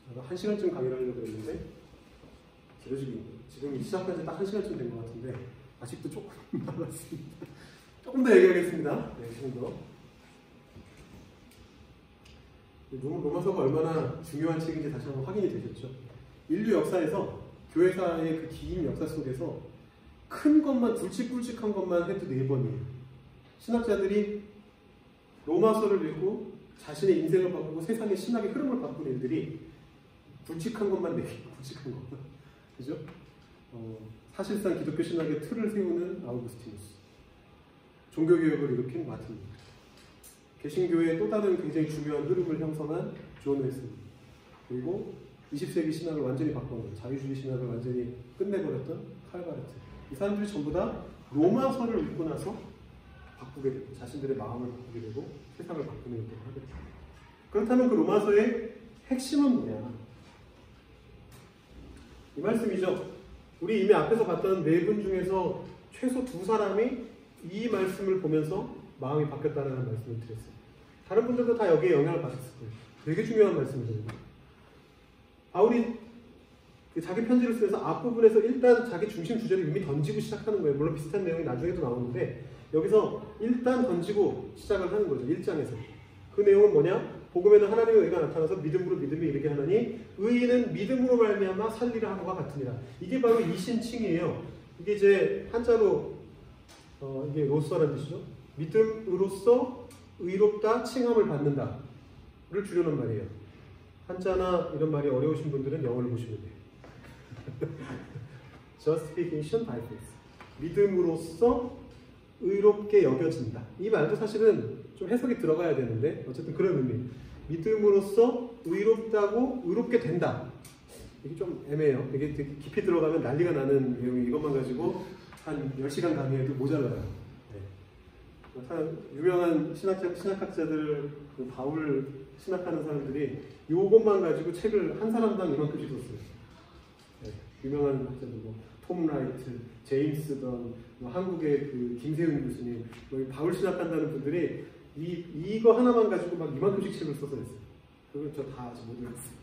제가 1시간쯤 강의를 하려고 했는데 지금 시작한 지 딱 1시간쯤 된 것 같은데 아직도 조금 남았습니다. 조금 더 얘기하겠습니다. 네, 조금 더. 로마서가 얼마나 중요한 책인지 다시 한번 확인이 되셨죠? 인류 역사에서 교회사의 그 긴 역사 속에서 큰 것만 굵직굵직한 것만 해도 4번이에요. 신학자들이 로마서를 읽고 자신의 인생을 바꾸고 세상의 신학의 흐름을 바꾸는 일들이 굵직한 것만 4개, 굵직한 것만. 그죠? 사실상 기독교 신학의 틀을 세우는 아우구스티누스, 종교개혁을 일으킨 마틴 루터, 개신교의 또 다른 굉장히 중요한 흐름을 형성한 존 웨슬리, 그리고 20세기 신학을 완전히 바꿔놓은 자유주의 신학을 완전히 끝내버렸던 칼바르트. 이 사람들이 전부 다 로마서를 읽고 나서 바꾸게 되고 자신들의 마음을 바꾸게 되고 세상을 바꾸는 일을 하게 됩니다. 그렇다면 그 로마서의 핵심은 뭐냐? 이 말씀이죠. 우리 이미 앞에서 봤던 4분 중에서 최소 2사람이 이 말씀을 보면서 마음이 바뀌었다는 말씀을 드렸어요. 다른 분들도 다 여기에 영향을 받았을 거예요. 되게 중요한 말씀이거든요. 바울이 자기 편지를 쓰면서 앞부분에서 일단 자기 중심 주제를 이미 던지고 시작하는 거예요. 물론 비슷한 내용이 나중에도 나오는데 여기서 일단 던지고 시작을 하는 거죠. 1장에서. 그 내용은 뭐냐? 복음에는 하나님의 의가 나타나서 믿음으로 믿음에 이르게 하나니 의인은 믿음으로 말미암아 살리라 하는 것과 같으니라. 이게 바로 이신칭이에요. 이게 이제 한자로 이게 로서라는 뜻이죠. 믿음으로써 의롭다 칭함을 받는다를 주려는 말이에요. 한자나 이런 말이 어려우신 분들은 영어를 보시면 돼요. Justification by faith. 믿음으로써 의롭게 여겨진다. 이 말도 사실은 좀 해석이 들어가야 되는데 어쨌든 그런 의미. 믿음으로써 의롭게 된다. 이게 좀 애매해요. 이게 되게 깊이 들어가면 난리가 나는 내용이 이것만 가지고 한 10시간 강의해도 모자라요. 네. 유명한 신학학자들, 그 바울 신학하는 사람들이 이것만 가지고 책을 한 사람당 이만큼씩 썼어요. 네. 유명한 학자들, 톰 라이트, 제임스 던, 한국의 그 김세윤 교수님, 바울 신학한다는 분들이 이거 하나만 가지고 막 이만큼씩 책을 써서 했어요. 그걸 저 다 아직 못 읽었어요.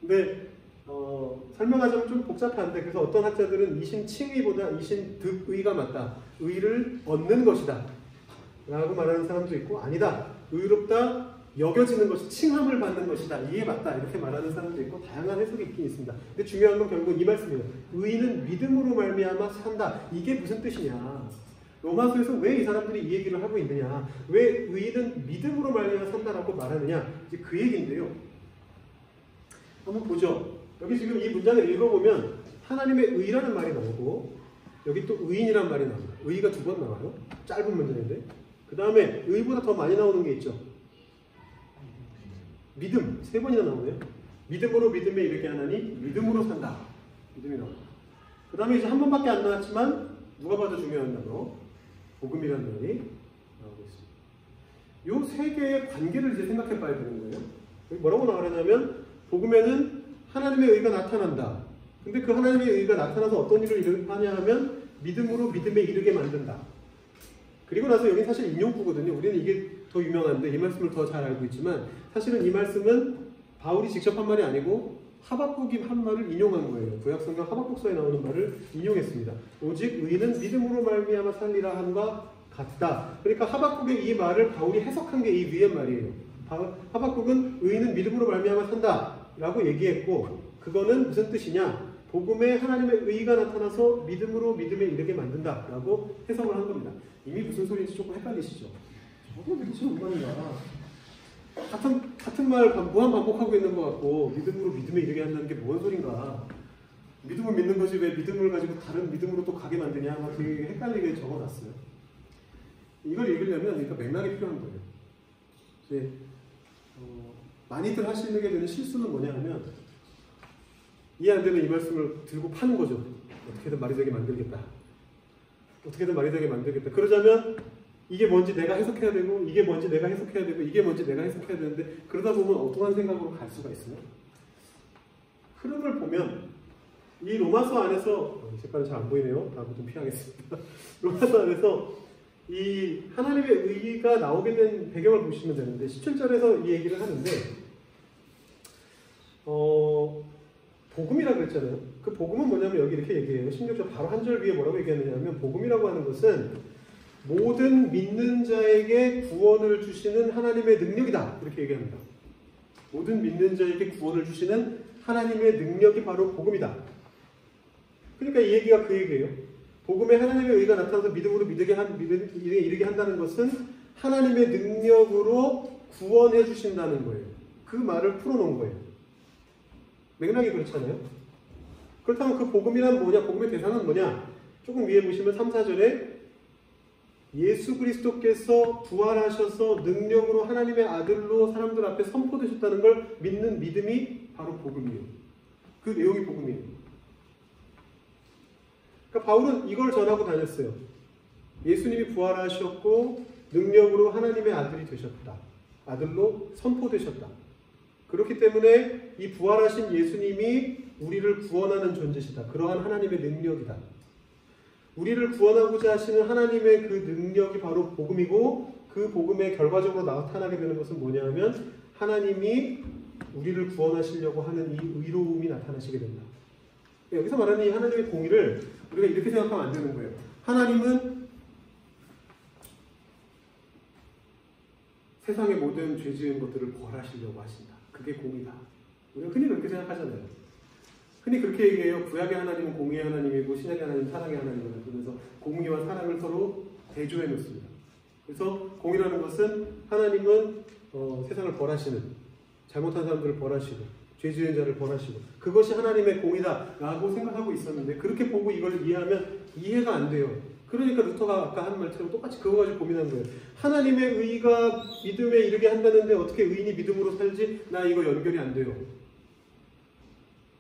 근데 설명하자면 좀 복잡한데 그래서 어떤 학자들은 이신칭의보다 이신득의가 맞다. 의를 얻는 것이다. 라고 말하는 사람도 있고 아니다. 의롭다 여겨지는 것이 칭함을 받는 것이다. 이해 맞다. 이렇게 말하는 사람도 있고 다양한 해석이 있긴 있습니다. 근데 중요한 건 결국 이 말씀이에요. 의인은 믿음으로 말미암아 산다. 이게 무슨 뜻이냐. 로마서에서 왜 이 사람들이 이 얘기를 하고 있느냐. 왜 의인은 믿음으로 말미암아 산다라고 말하느냐. 이제 그 얘기인데요. 한번 보죠. 여기 지금 이 문장을 읽어보면 하나님의 의라는 말이 나오고 여기 또 의인이라는 말이 나옵니다. 의가 2번 나와요. 짧은 문장인데. 그 다음에 의보다 더 많이 나오는 게 있죠. 믿음 3번이나 나오네요. 믿음으로 믿음에 이르게 하나니 믿음으로 산다. 믿음이 나옵니다. 그 다음에 이제 한 번밖에 안 나왔지만 누가 봐도 중요한 단어 복음이라는 말이 나오고 있습니다. 요 3개의 관계를 이제 생각해 봐야 되는 거예요. 여기 뭐라고 나오냐면 복음에는 하나님의 의가 나타난다. 근데 그 하나님의 의가 나타나서 어떤 일을 하냐 하면 믿음으로 믿음에 이르게 만든다. 그리고 나서 여기 사실 인용구거든요. 우리는 이게 더 유명한데 이 말씀을 더 잘 알고 있지만 사실은 이 말씀은 바울이 직접 한 말이 아니고 하박국이 한 말을 인용한 거예요. 구약성경 하박국서에 나오는 말을 인용했습니다. 오직 의는 믿음으로 말미암아 살리라 함과 같다. 그러니까 하박국의 이 말을 바울이 해석한 게 이 위의 말이에요. 하박국은 의는 믿음으로 말미암아 산다 라고 얘기했고 그거는 무슨 뜻이냐? 복음에 하나님의 의가 나타나서 믿음으로 믿음에 이르게 만든다 라고 해석을 한 겁니다. 이미 무슨 소리인지 조금 헷갈리시죠? 저거 도대체 뭔가 같은 말 무한 반복하고 있는 것 같고 믿음으로 믿음에 이르게 한다는 게 뭔 소린가? 믿음을 믿는 것이 왜 믿음을 가지고 다른 믿음으로 또 가게 만드냐? 막 되게 헷갈리게 적어놨어요. 이걸 읽으려면 그러니까 맥락이 필요한 거예요. 이제 많이들 하시게 되는 실수는 뭐냐 하면 이해 안 되는 이 말씀을 들고 파는 거죠. 어떻게든 말이 되게 만들겠다. 어떻게든 말이 되게 만들겠다. 그러자면 이게 뭔지 내가 해석해야 되고 이게 뭔지 내가 해석해야 되고 이게 뭔지 내가 해석해야 되는데 그러다 보면 엉뚱한 생각으로 갈 수가 있어요. 흐름을 보면 이 로마서 안에서 색깔은 잘 안 보이네요. 다음부터 좀 피하겠습니다. 로마서 안에서 이 하나님의 의가 나오게 된 배경을 보시면 되는데 17절에서 이 얘기를 하는데 복음이라고 그랬잖아요. 그 복음은 뭐냐면 여기 이렇게 얘기해요. 16절 바로 한 절 위에 뭐라고 얘기하느냐면 복음이라고 하는 것은 모든 믿는 자에게 구원을 주시는 하나님의 능력이다. 이렇게 얘기합니다. 모든 믿는 자에게 구원을 주시는 하나님의 능력이 바로 복음이다. 그러니까 이 얘기가 그 얘기예요. 복음에 하나님의 의가 나타나서 믿음으로 이르게 한다는 것은 하나님의 능력으로 구원해 주신다는 거예요. 그 말을 풀어놓은 거예요. 맥락이 그렇잖아요. 그렇다면 그 복음이란 뭐냐? 복음의 대상은 뭐냐? 조금 위에 보시면 3, 4절에 예수 그리스도께서 부활하셔서 능력으로 하나님의 아들로 사람들 앞에 선포되셨다는 걸 믿는 믿음이 바로 복음이에요. 그 내용이 복음이에요. 그러니까 바울은 이걸 전하고 다녔어요. 예수님이 부활하셨고 능력으로 하나님의 아들이 되셨다. 아들로 선포되셨다. 그렇기 때문에 이 부활하신 예수님이 우리를 구원하는 존재시다. 그러한 하나님의 능력이다. 우리를 구원하고자 하시는 하나님의 그 능력이 바로 복음이고 그 복음의 결과적으로 나타나게 되는 것은 뭐냐 하면 하나님이 우리를 구원하시려고 하는 이 의로움이 나타나시게 된다. 여기서 말하는 이 하나님의 공의를 우리가 이렇게 생각하면 안 되는 거예요. 하나님은 세상의 모든 죄 지은 것들을 벌하시려고 하신다. 그게 공의다. 우리가 흔히 그렇게 생각하잖아요. 흔히 그렇게 얘기해요. 구약의 하나님은 공의의 하나님이고 신약의 하나님은 사랑의 하나님이다. 그래서 공의와 사랑을 서로 대조해 놓습니다. 그래서 공의라는 것은 하나님은 세상을 벌하시는, 잘못한 사람들을 벌하시고 죄 지은 자를 벌하시고 그것이 하나님의 공의다라고 생각하고 있었는데 그렇게 보고 이걸 이해하면 이해가 안 돼요. 그러니까 루터가 아까 한 말처럼 똑같이 그거 가지고 고민한 거예요. 하나님의 의가 믿음에 이르게 한다는데 어떻게 의인이 믿음으로 살지? 나 이거 연결이 안 돼요.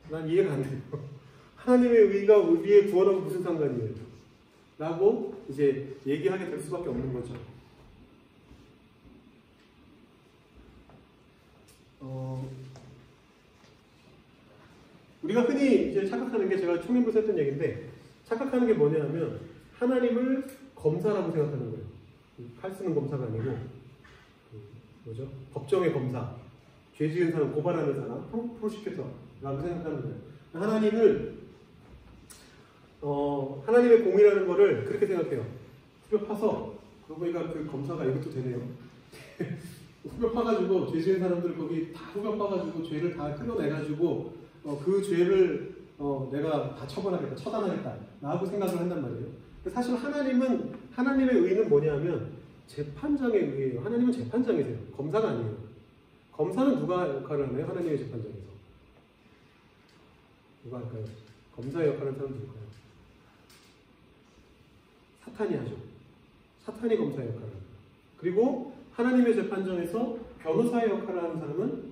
난 이해가 안 돼요. 하나님의 의가 우리의 구원하고 무슨 상관이에요? 라고 이제 얘기하게 될 수밖에 없는 거죠. 우리가 흔히 이제 착각하는 게 제가 총연부에서 했던 얘기인데 착각하는 게 뭐냐 하면 하나님을 검사라고 생각하는 거예요. 칼 쓰는 검사가 아니고 뭐죠? 법정의 검사, 죄 지은 사람 고발하는 사람, 프로시큐터라고 생각하는 거예요. 하나님을 하나님의 공이라는 거를 그렇게 생각해요. 후벼 파서 그러고 보니까 그 검사가 이것도 되네요. 후벼 파가지고 죄 지은 사람들 거기 다 후벼 파가지고 죄를 다 끌어내가지고 그 죄를 내가 다 처벌하겠다, 처단하겠다 라고 생각을 한단 말이에요. 사실 하나님의 의는 뭐냐면 재판장의 의예요. 하나님은 재판장이세요. 검사가 아니에요. 검사는 누가 역할을 하나요? 하나님의 재판장에서 누가 할까요? 검사의 역할을 하는 사람은 누굴까요? 사탄이 하죠. 사탄이 검사의 역할을 합니다. 그리고 하나님의 재판정에서 변호사의 역할을 하는 사람은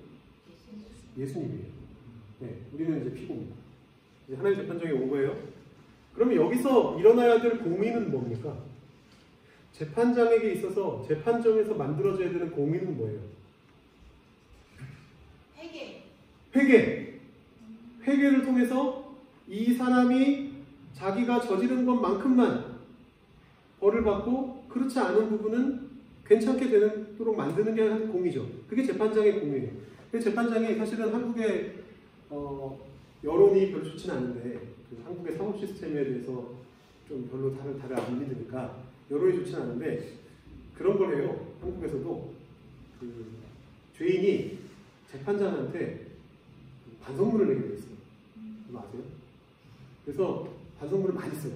예수님이에요. 네, 우리는 이제 피고입니다. 이제 하나님의 재판정에 온 거예요. 그러면 여기서 일어나야 될 공의는 뭡니까? 재판장에게 있어서 재판정에서 만들어져야 되는 공의는 뭐예요? 회개를 통해서 이 사람이 자기가 저지른 것만큼만 벌을 받고 그렇지 않은 부분은 괜찮게 되도록 만드는 게 공의죠. 그게 재판장의 공의예요. 재판장이 사실은 한국의 여론이 별로 좋지는 않은데 한국의 사법 시스템에 대해서 좀 별로 다들 안 믿으니까 여론이 좋지는 않은데 그런 걸 해요. 한국에서도 죄인이 재판장한테 반성문을 내게 돼 있어요. 그거 아세요? 그래서 반성문을 많이 써요.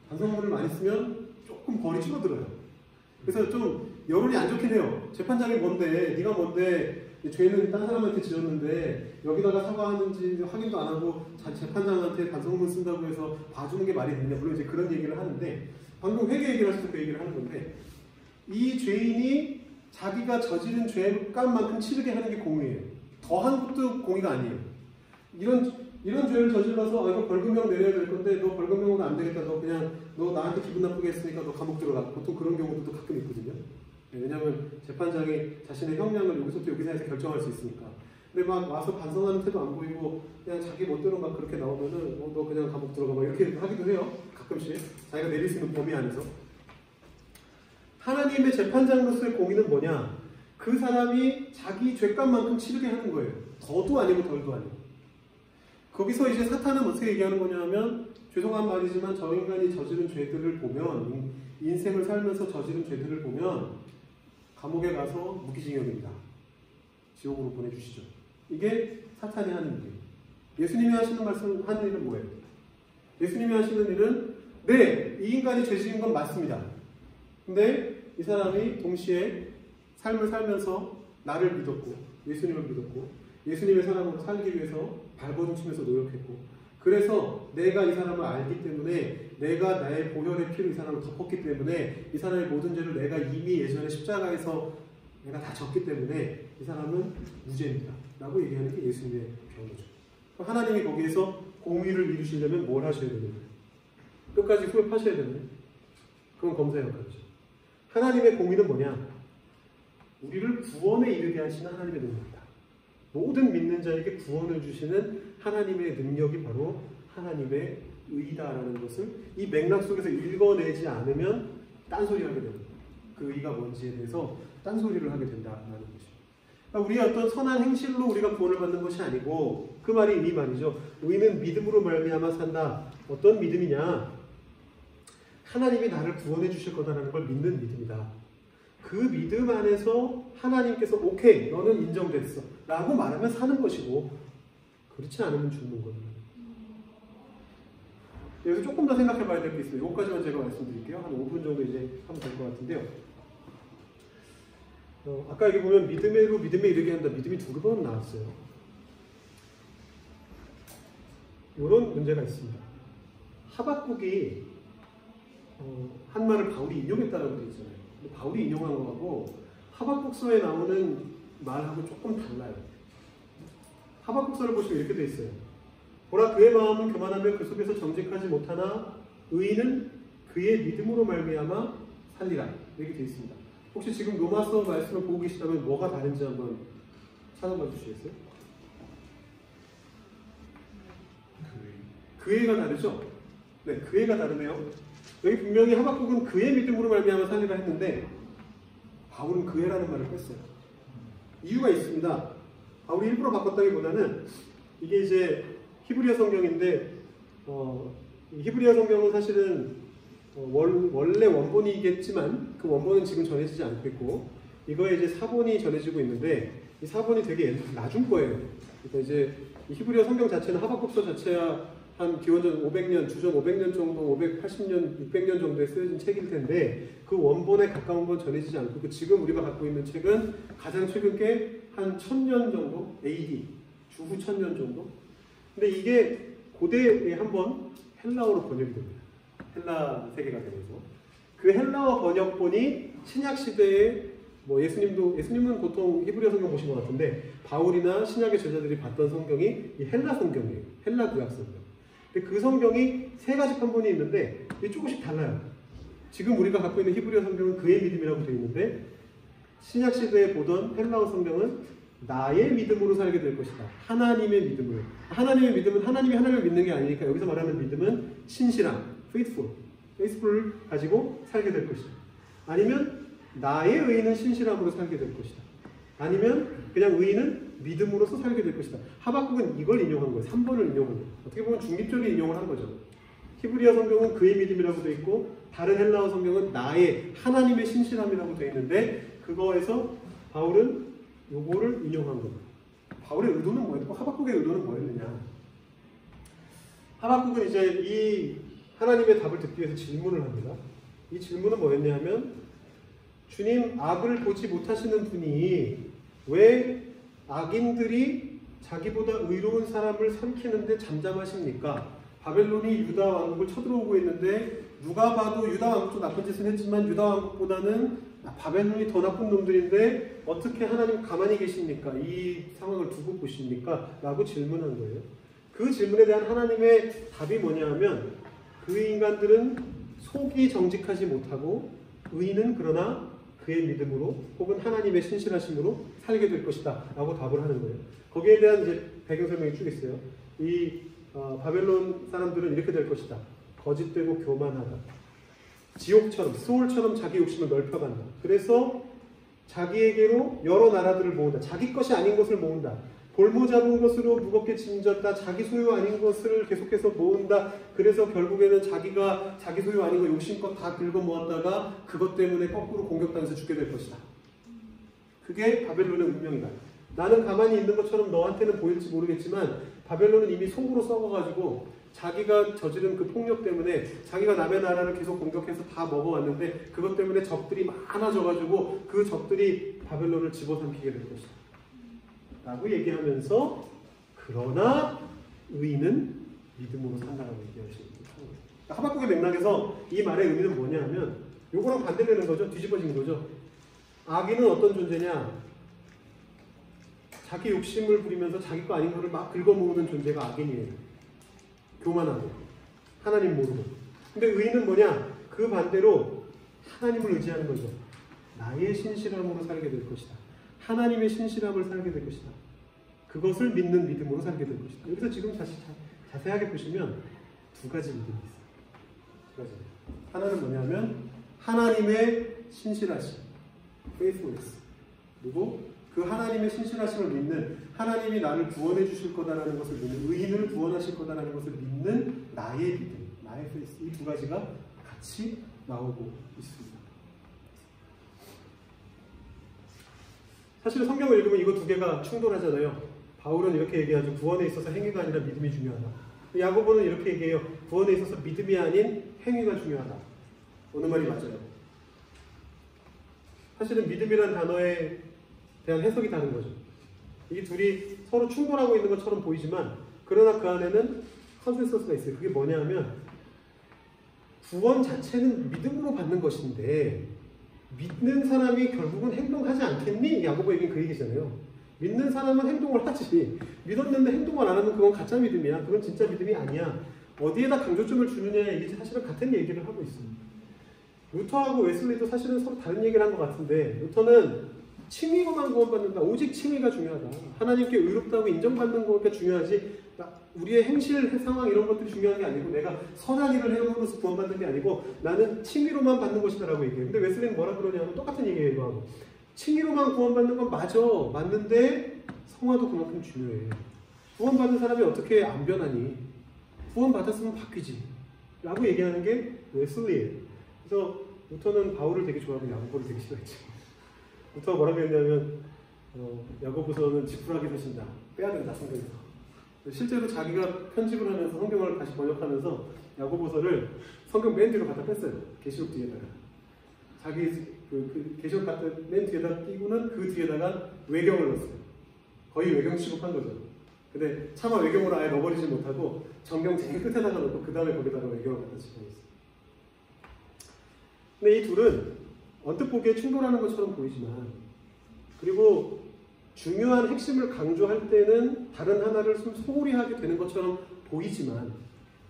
반성문을 많이 쓰면 조금 벌이 줄어들어요. 그래서 좀 여론이 안 좋긴 해요. 재판장이 뭔데, 네가 뭔데, 죄는 딴 사람한테 지었는데 여기다가 사과하는지 확인도 안 하고 재판장한테 반성문 쓴다고 해서 봐주는 게 말이 되냐. 물론 이제 그런 얘기를 하는데 방금 회개 얘기를 하셔서 그 얘기를 하는 건데 이 죄인이 자기가 저지른 죄값만큼 치르게 하는 게 공의예요. 더한 것도 공의가 아니에요. 이런 죄를 저질러서 이거 벌금형 내려야 될 건데 너 벌금형은 안 되겠다. 너 나한테 기분 나쁘게 했으니까 너 감옥 들어가. 보통 그런 경우도 가끔 있거든요. 왜냐하면 재판장이 자신의 형량을 여기서부터 여기서 해서 결정할 수 있으니까. 근데 막 와서 반성하는 태도 안 보이고 그냥 자기 멋대로 막 그렇게 나오면은 너 그냥 감옥 들어가 막 이렇게 하기도 해요. 가끔씩 자기가 내릴 수 있는 범위 안에서. 하나님의 재판장으로서의 공의는 뭐냐? 그 사람이 자기 죄값만큼 치르게 하는 거예요. 더도 아니고 덜도 아니고. 거기서 이제 사탄은 어떻게 얘기하는 거냐면 죄송한 말이지만 저 인간이 저지른 죄들을 보면 인생을 살면서 저지른 죄들을 보면 감옥에 가서 무기징역입니다. 지옥으로 보내주시죠. 이게 사탄이 하는 일이에요. 예수님이 하시는 말씀 하는 일은 뭐예요? 예수님이 하시는 일은 네, 이 인간이 죄 지은 건 맞습니다. 근데 이 사람이 동시에 삶을 살면서 나를 믿었고 예수님을 믿었고 예수님의 사람으로 살기 위해서 발버둥 치면서 노력했고 그래서 내가 이 사람을 알기 때문에 내가 나의 보혈의 피로 이 사람을 덮었기 때문에 이 사람의 모든 죄를 내가 이미 예전에 십자가에서 내가 다 졌기 때문에 이 사람은 무죄입니다. 라고 얘기하는 게 예수님의 변호죠. 하나님이 거기에서 공의를 이루시려면 뭘 하셔야 되는 거예요? 끝까지 후회하셔야 되는 거예요? 그건 검사의 역할이죠. 하나님의 공의는 뭐냐? 우리를 구원에 이르게 하시는 하나님의 능력이다. 모든 믿는 자에게 구원을 주시는 하나님의 능력이 바로 하나님의 의다라는 것을 이 맥락 속에서 읽어내지 않으면 딴소리 하게 됩니다. 그 의가 뭔지에 대해서 딴소리를 하게 된다는 것이죠. 그러니까 우리의 어떤 선한 행실로 우리가 구원을 받는 것이 아니고 그 말이 이 말이죠. 의는 믿음으로 말미암아 산다. 어떤 믿음이냐? 하나님이 나를 구원해 주실 거다라는 걸 믿는 믿음이다. 그 믿음 안에서 하나님께서 오케이 너는 인정됐어 라고 말하면 사는 것이고 그렇지 않으면 죽는 거예요. 여기서 조금 더 생각해 봐야 될 게 있어요. 이것까지만 제가 말씀드릴게요. 한 5분 정도 이제 하면 될 것 같은데요. 아까 여기 보면 믿음으로 믿음에 이르게 한다. 믿음이 2번 나왔어요. 이런 문제가 있습니다. 하박국이 한 말을 바울이 인용했다라고 되어 있잖아요. 바울이 인용한 거하고 하박국서에 나오는 말하고 조금 달라요. 하박국서를 보시면 이렇게 되어 있어요. 보라 그의 마음은 교만하며 그 속에서 정직하지 못하나 의인은 그의 믿음으로 말미암아 살리라. 이렇게 되어 있습니다. 혹시 지금 로마서 말씀을 보고 계시다면 뭐가 다른지 한번 찾아봐 주시겠어요? 그의가 다르죠? 네, 그의가 다르네요. 여기 분명히 하박국은 그의 믿음으로 말미암아 살리라 했는데 바울은 그의라는 말을 뺐어요. 이유가 있습니다. 바울이 일부러 바꿨다기보다는 이게 이제 히브리어 성경인데 히브리어 성경은 사실은 원래 원본이겠지만 그 원본은 지금 전해지지 않고 있고 이거에 이제 사본이 전해지고 있는데 이 사본이 되게 나중 거예요. 그러니까 이제 이 히브리어 성경 자체는 하박국서 자체야 한 기원전 500년, 주전 500년 정도, 580년, 600년 정도에 쓰여진 책일 텐데 그 원본에 가까운 건 전해지지 않고 지금 우리가 갖고 있는 책은 가장 최근 게 한 1000년 정도, AD, 주후 1000년 정도 근데 이게 고대에 한번 헬라어로 번역이 됩니다. 헬라 세계가 되면서 그 헬라어 번역본이 신약 시대에 뭐 예수님은 보통 히브리어 성경 보신 것 같은데 바울이나 신약의 제자들이 봤던 성경이 이 헬라 성경이에요. 헬라 구약 성경. 근데 그 성경이 세 가지 판본이 있는데 이게 조금씩 달라요. 지금 우리가 갖고 있는 히브리어 성경은 그의 믿음이라고 되어 있는데 신약 시대에 보던 헬라어 성경은 나의 믿음으로 살게 될 것이다. 하나님의 믿음으로. 하나님의 믿음은 하나님이 하나님을 믿는 게 아니니까 여기서 말하는 믿음은 신실함, faithful을 가지고 살게 될 것이다. 아니면 나의 의는 신실함으로 살게 될 것이다. 아니면 그냥 의는 믿음으로서 살게 될 것이다. 하박국은 이걸 인용한 거예요. 3번을 인용한 거예요. 어떻게 보면 중립적인 인용을 한 거죠. 히브리어 성경은 그의 믿음이라고 되어 있고 다른 헬라어 성경은 나의 하나님의 신실함이라고 되어 있는데 그거에서 바울은 요거를 인용한 겁니다. 바울의 의도는 뭐였고 하박국의 의도는 뭐였느냐. 하박국은 이제 이 하나님의 답을 듣기 위해서 질문을 합니다. 이 질문은 뭐였냐 하면 주님 악을 보지 못하시는 분이 왜 악인들이 자기보다 의로운 사람을 삼키는데 잠잠하십니까? 바벨론이 유다 왕국을 쳐들어오고 있는데 누가 봐도 유다 왕국도 나쁜 짓을 했지만 유다 왕국보다는 바벨론이 더 나쁜 놈들인데 어떻게 하나님 가만히 계십니까? 이 상황을 두고 보십니까? 라고 질문한 거예요. 그 질문에 대한 하나님의 답이 뭐냐 하면 그 인간들은 속이 정직하지 못하고 의인은 그러나 그의 믿음으로 혹은 하나님의 신실하심으로 살게 될 것이다 라고 답을 하는 거예요. 거기에 대한 이제 배경 설명이 쭉 있어요. 이 바벨론 사람들은 이렇게 될 것이다. 거짓되고 교만하다. 지옥처럼, 소울처럼 자기 욕심을 넓혀간다. 그래서 자기에게로 여러 나라들을 모은다. 자기 것이 아닌 것을 모은다. 볼모 잡은 것으로 무겁게 짐졌다. 자기 소유 아닌 것을 계속해서 모은다. 그래서 결국에는 자기가 자기 소유 아닌 거 욕심껏 다 긁어 모았다가 그것 때문에 거꾸로 공격당해서 죽게 될 것이다. 그게 바벨론의 운명이다. 나는 가만히 있는 것처럼 너한테는 보일지 모르겠지만 바벨론은 이미 속으로 썩어가지고 자기가 저지른 그 폭력 때문에 자기가 남의 나라를 계속 공격해서 다 먹어왔는데 그것 때문에 적들이 많아져가지고 그 적들이 바벨론을 집어삼키게 될 것이다. 라고 얘기하면서 그러나 의인은 믿음으로 산다라고 얘기하십니다. 하박국의 맥락에서 이 말의 의미는 뭐냐 하면 요거랑 반대되는 거죠. 뒤집어진 거죠. 악인은 어떤 존재냐? 자기 욕심을 부리면서 자기 거 아닌 거를 막 긁어모으는 존재가 악인이에요. 교만하고 하나님 모르고. 근데 의인은 뭐냐? 그 반대로 하나님을 의지하는 거죠. 나의 신실함으로 살게 될 것이다. 하나님의 신실함을 살게 될 것이다. 그것을 믿는 믿음으로 살게 될 것이다. 여기서 지금 자세하게 보시면 두 가지 믿음이 있어요. 두 가지. 하나는 뭐냐면 하나님의 신실하심, faithfulness. 그리고 그 하나님의 신실하심을 믿는, 하나님이 나를 구원해 주실 거다라는 것을 믿는, 의인을 구원하실 거다라는 것을 믿는 나의 믿음, 나의 페이스. 이 두 가지가 같이 나오고 있습니다. 사실 성경을 읽으면 이거 두 개가 충돌하잖아요. 바울은 이렇게 얘기하죠. 구원에 있어서 행위가 아니라 믿음이 중요하다. 야고보는 이렇게 얘기해요. 구원에 있어서 믿음이 아닌 행위가 중요하다. 어느 말이 맞아요? 사실은 믿음이라는 단어에 대한 해석이 다른 거죠. 이 둘이 서로 충돌하고 있는 것처럼 보이지만 그러나 그 안에는 컨센서스가 있어요. 그게 뭐냐 하면 구원 자체는 믿음으로 받는 것인데 믿는 사람이 결국은 행동하지 않겠니? 야고보 얘기는 그 얘기잖아요. 믿는 사람은 행동을 하지. 믿었는데 행동을 안 하면 그건 가짜 믿음이야. 그건 진짜 믿음이 아니야. 어디에다 강조점을 주느냐에 이게 사실은 같은 얘기를 하고 있습니다. 루터하고 웨슬리도 사실은 서로 다른 얘기를 한 것 같은데 루터는 칭의로만 구원받는다. 오직 칭의가 중요하다. 하나님께 의롭다고 인정받는 거가 중요하지. 우리의 행실, 상황 이런 것들이 중요한 게 아니고 내가 선한 일을 해오므로써 구원받는 게 아니고 나는 칭의로만 받는 것이다라고 얘기해요. 근데 웨슬리는 뭐라 그러냐면 똑같은 얘기예요. 이거하고. 칭의로만 구원받는 건 맞는데 성화도 그만큼 중요해. 구원받는 사람이 어떻게 안 변하니? 구원받았으면 바뀌지. 라고 얘기하는 게 웨슬리예요. 그래서 루터는 바울을 되게 좋아하고 야고보를 되게 싫어했죠. 루터가 뭐라고 했냐면 야고보서는 지푸라기 서신다. 빼야 된다 성경에서. 실제로 자기가 편집을 하면서 성경을 다시 번역하면서 야고보서를 성경 맨 뒤로 갖다 뺐어요. 계시록 뒤에다가. 자기 그 계시록 갖다 맨 뒤에다 끼고는 그 뒤에다가 외경을 넣었어요. 거의 외경 취급한 거죠. 근데 차마 외경으로 아예 넣어버리지 못하고 정경 제일 끝에다가 넣고 그 다음에 거기다가 외경을 갖다 집어넣었어요. 근데 이 둘은 언뜻 보기에 충돌하는 것처럼 보이지만, 그리고 중요한 핵심을 강조할 때는 다른 하나를 좀 소홀히 하게 되는 것처럼 보이지만,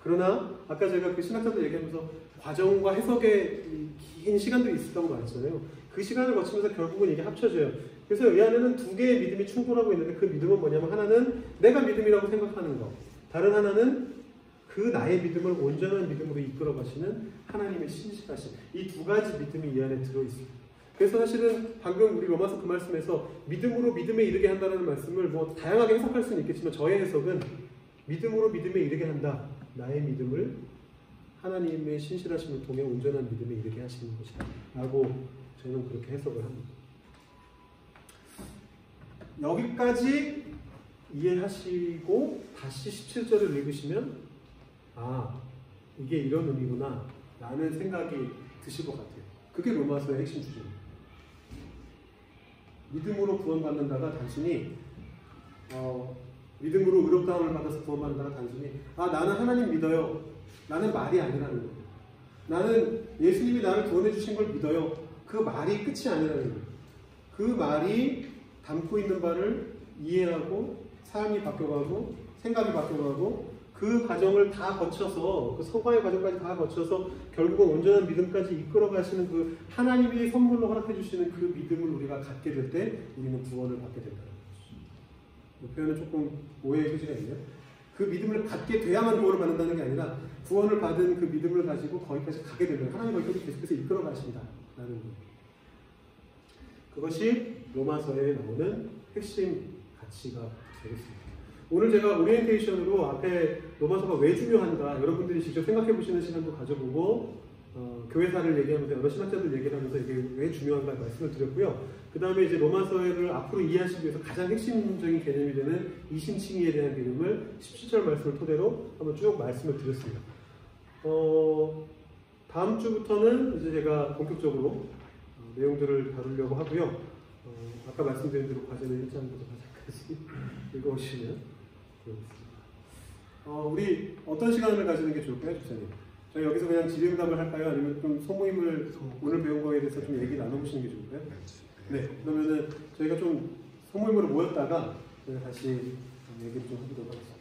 그러나 아까 제가 그 신학자들 얘기하면서 과정과 해석에 긴 시간들이 있었다고 말했잖아요. 그 시간을 거치면서 결국은 이게 합쳐져요. 그래서 이 안에는 두 개의 믿음이 충돌하고 있는데, 그 믿음은 뭐냐면 하나는 내가 믿음이라고 생각하는 것, 다른 하나는 그 나의 믿음을 온전한 믿음으로 이끌어 가시는 하나님의 신실하심. 이 두 가지 믿음이 이 안에 들어있습니다. 그래서 사실은 방금 우리 로마서 그 말씀에서 믿음으로 믿음에 이르게 한다는 말씀을 뭐 다양하게 해석할 수는 있겠지만, 저의 해석은 믿음으로 믿음에 이르게 한다. 나의 믿음을 하나님의 신실하심을 통해 온전한 믿음에 이르게 하시는 것이다 라고 저는 그렇게 해석을 합니다. 여기까지 이해하시고 다시 17절을 읽으시면 이게 이런 의미구나 라는 생각이 드실 것 같아요. 그게 로마서의 핵심 주제입니다. 믿음으로 구원받는다가 단순히 믿음으로 의롭다함을 받아서 구원받는다가 단순히 나는 하나님 믿어요 라는 말이 아니라는 거예요. 나는 예수님이 나를 구원해 주신 걸 믿어요. 그 말이 끝이 아니라는 거예요. 그 말이 담고 있는 바를 이해하고 삶이 바뀌어가고 생각이 바뀌어가고 그 과정을 다 거쳐서, 그 성화의 과정까지 다 거쳐서 결국은 온전한 믿음까지 이끌어 가시는 그 하나님이 선물로 허락해 주시는 그 믿음을 우리가 갖게 될 때 우리는 구원을 받게 된다는 거죠. 이 표현은 조금 오해의 소지가 있네요. 그 믿음을 갖게 돼야만 구원을 받는다는 게 아니라 구원을 받은 그 믿음을 가지고 거기까지 가게 되면 하나님 거기까지 계속해서 이끌어 가신다라는 거예요. 그것이 로마서에 나오는 핵심 가치가 되겠습니다. 오늘 제가 오리엔테이션으로 앞에 로마서가 왜 중요한가 여러분들이 직접 생각해 보시는 시간도 가져보고 교회사를 얘기하면서 여러 신학자들 얘기를 하면서 이게 왜 중요한가 말씀을 드렸고요. 그 다음에 이제 로마서를 앞으로 이해하시기 위해서 가장 핵심적인 개념이 되는 이심칭의에 대한 개념을 17절 말씀을 토대로 한번 쭉 말씀을 드렸습니다. 다음 주부터는 이제 제가 본격적으로 내용들을 다루려고 하고요. 아까 말씀드린 대로 과제는 1장부터 4장까지 읽어오시면 되겠습니다. 우리 어떤 시간을 가지는 게 좋을까요, 집사님? 저희 여기서 그냥 질의응답을 할까요? 아니면 좀 소모임을 오늘 배운 거에 대해서 좀 얘기 나눠보시는 게 좋을까요? 네, 그러면은 저희가 좀 소모임으로 모였다가 저희가 다시 얘기를 좀 해보도록 하겠습니다.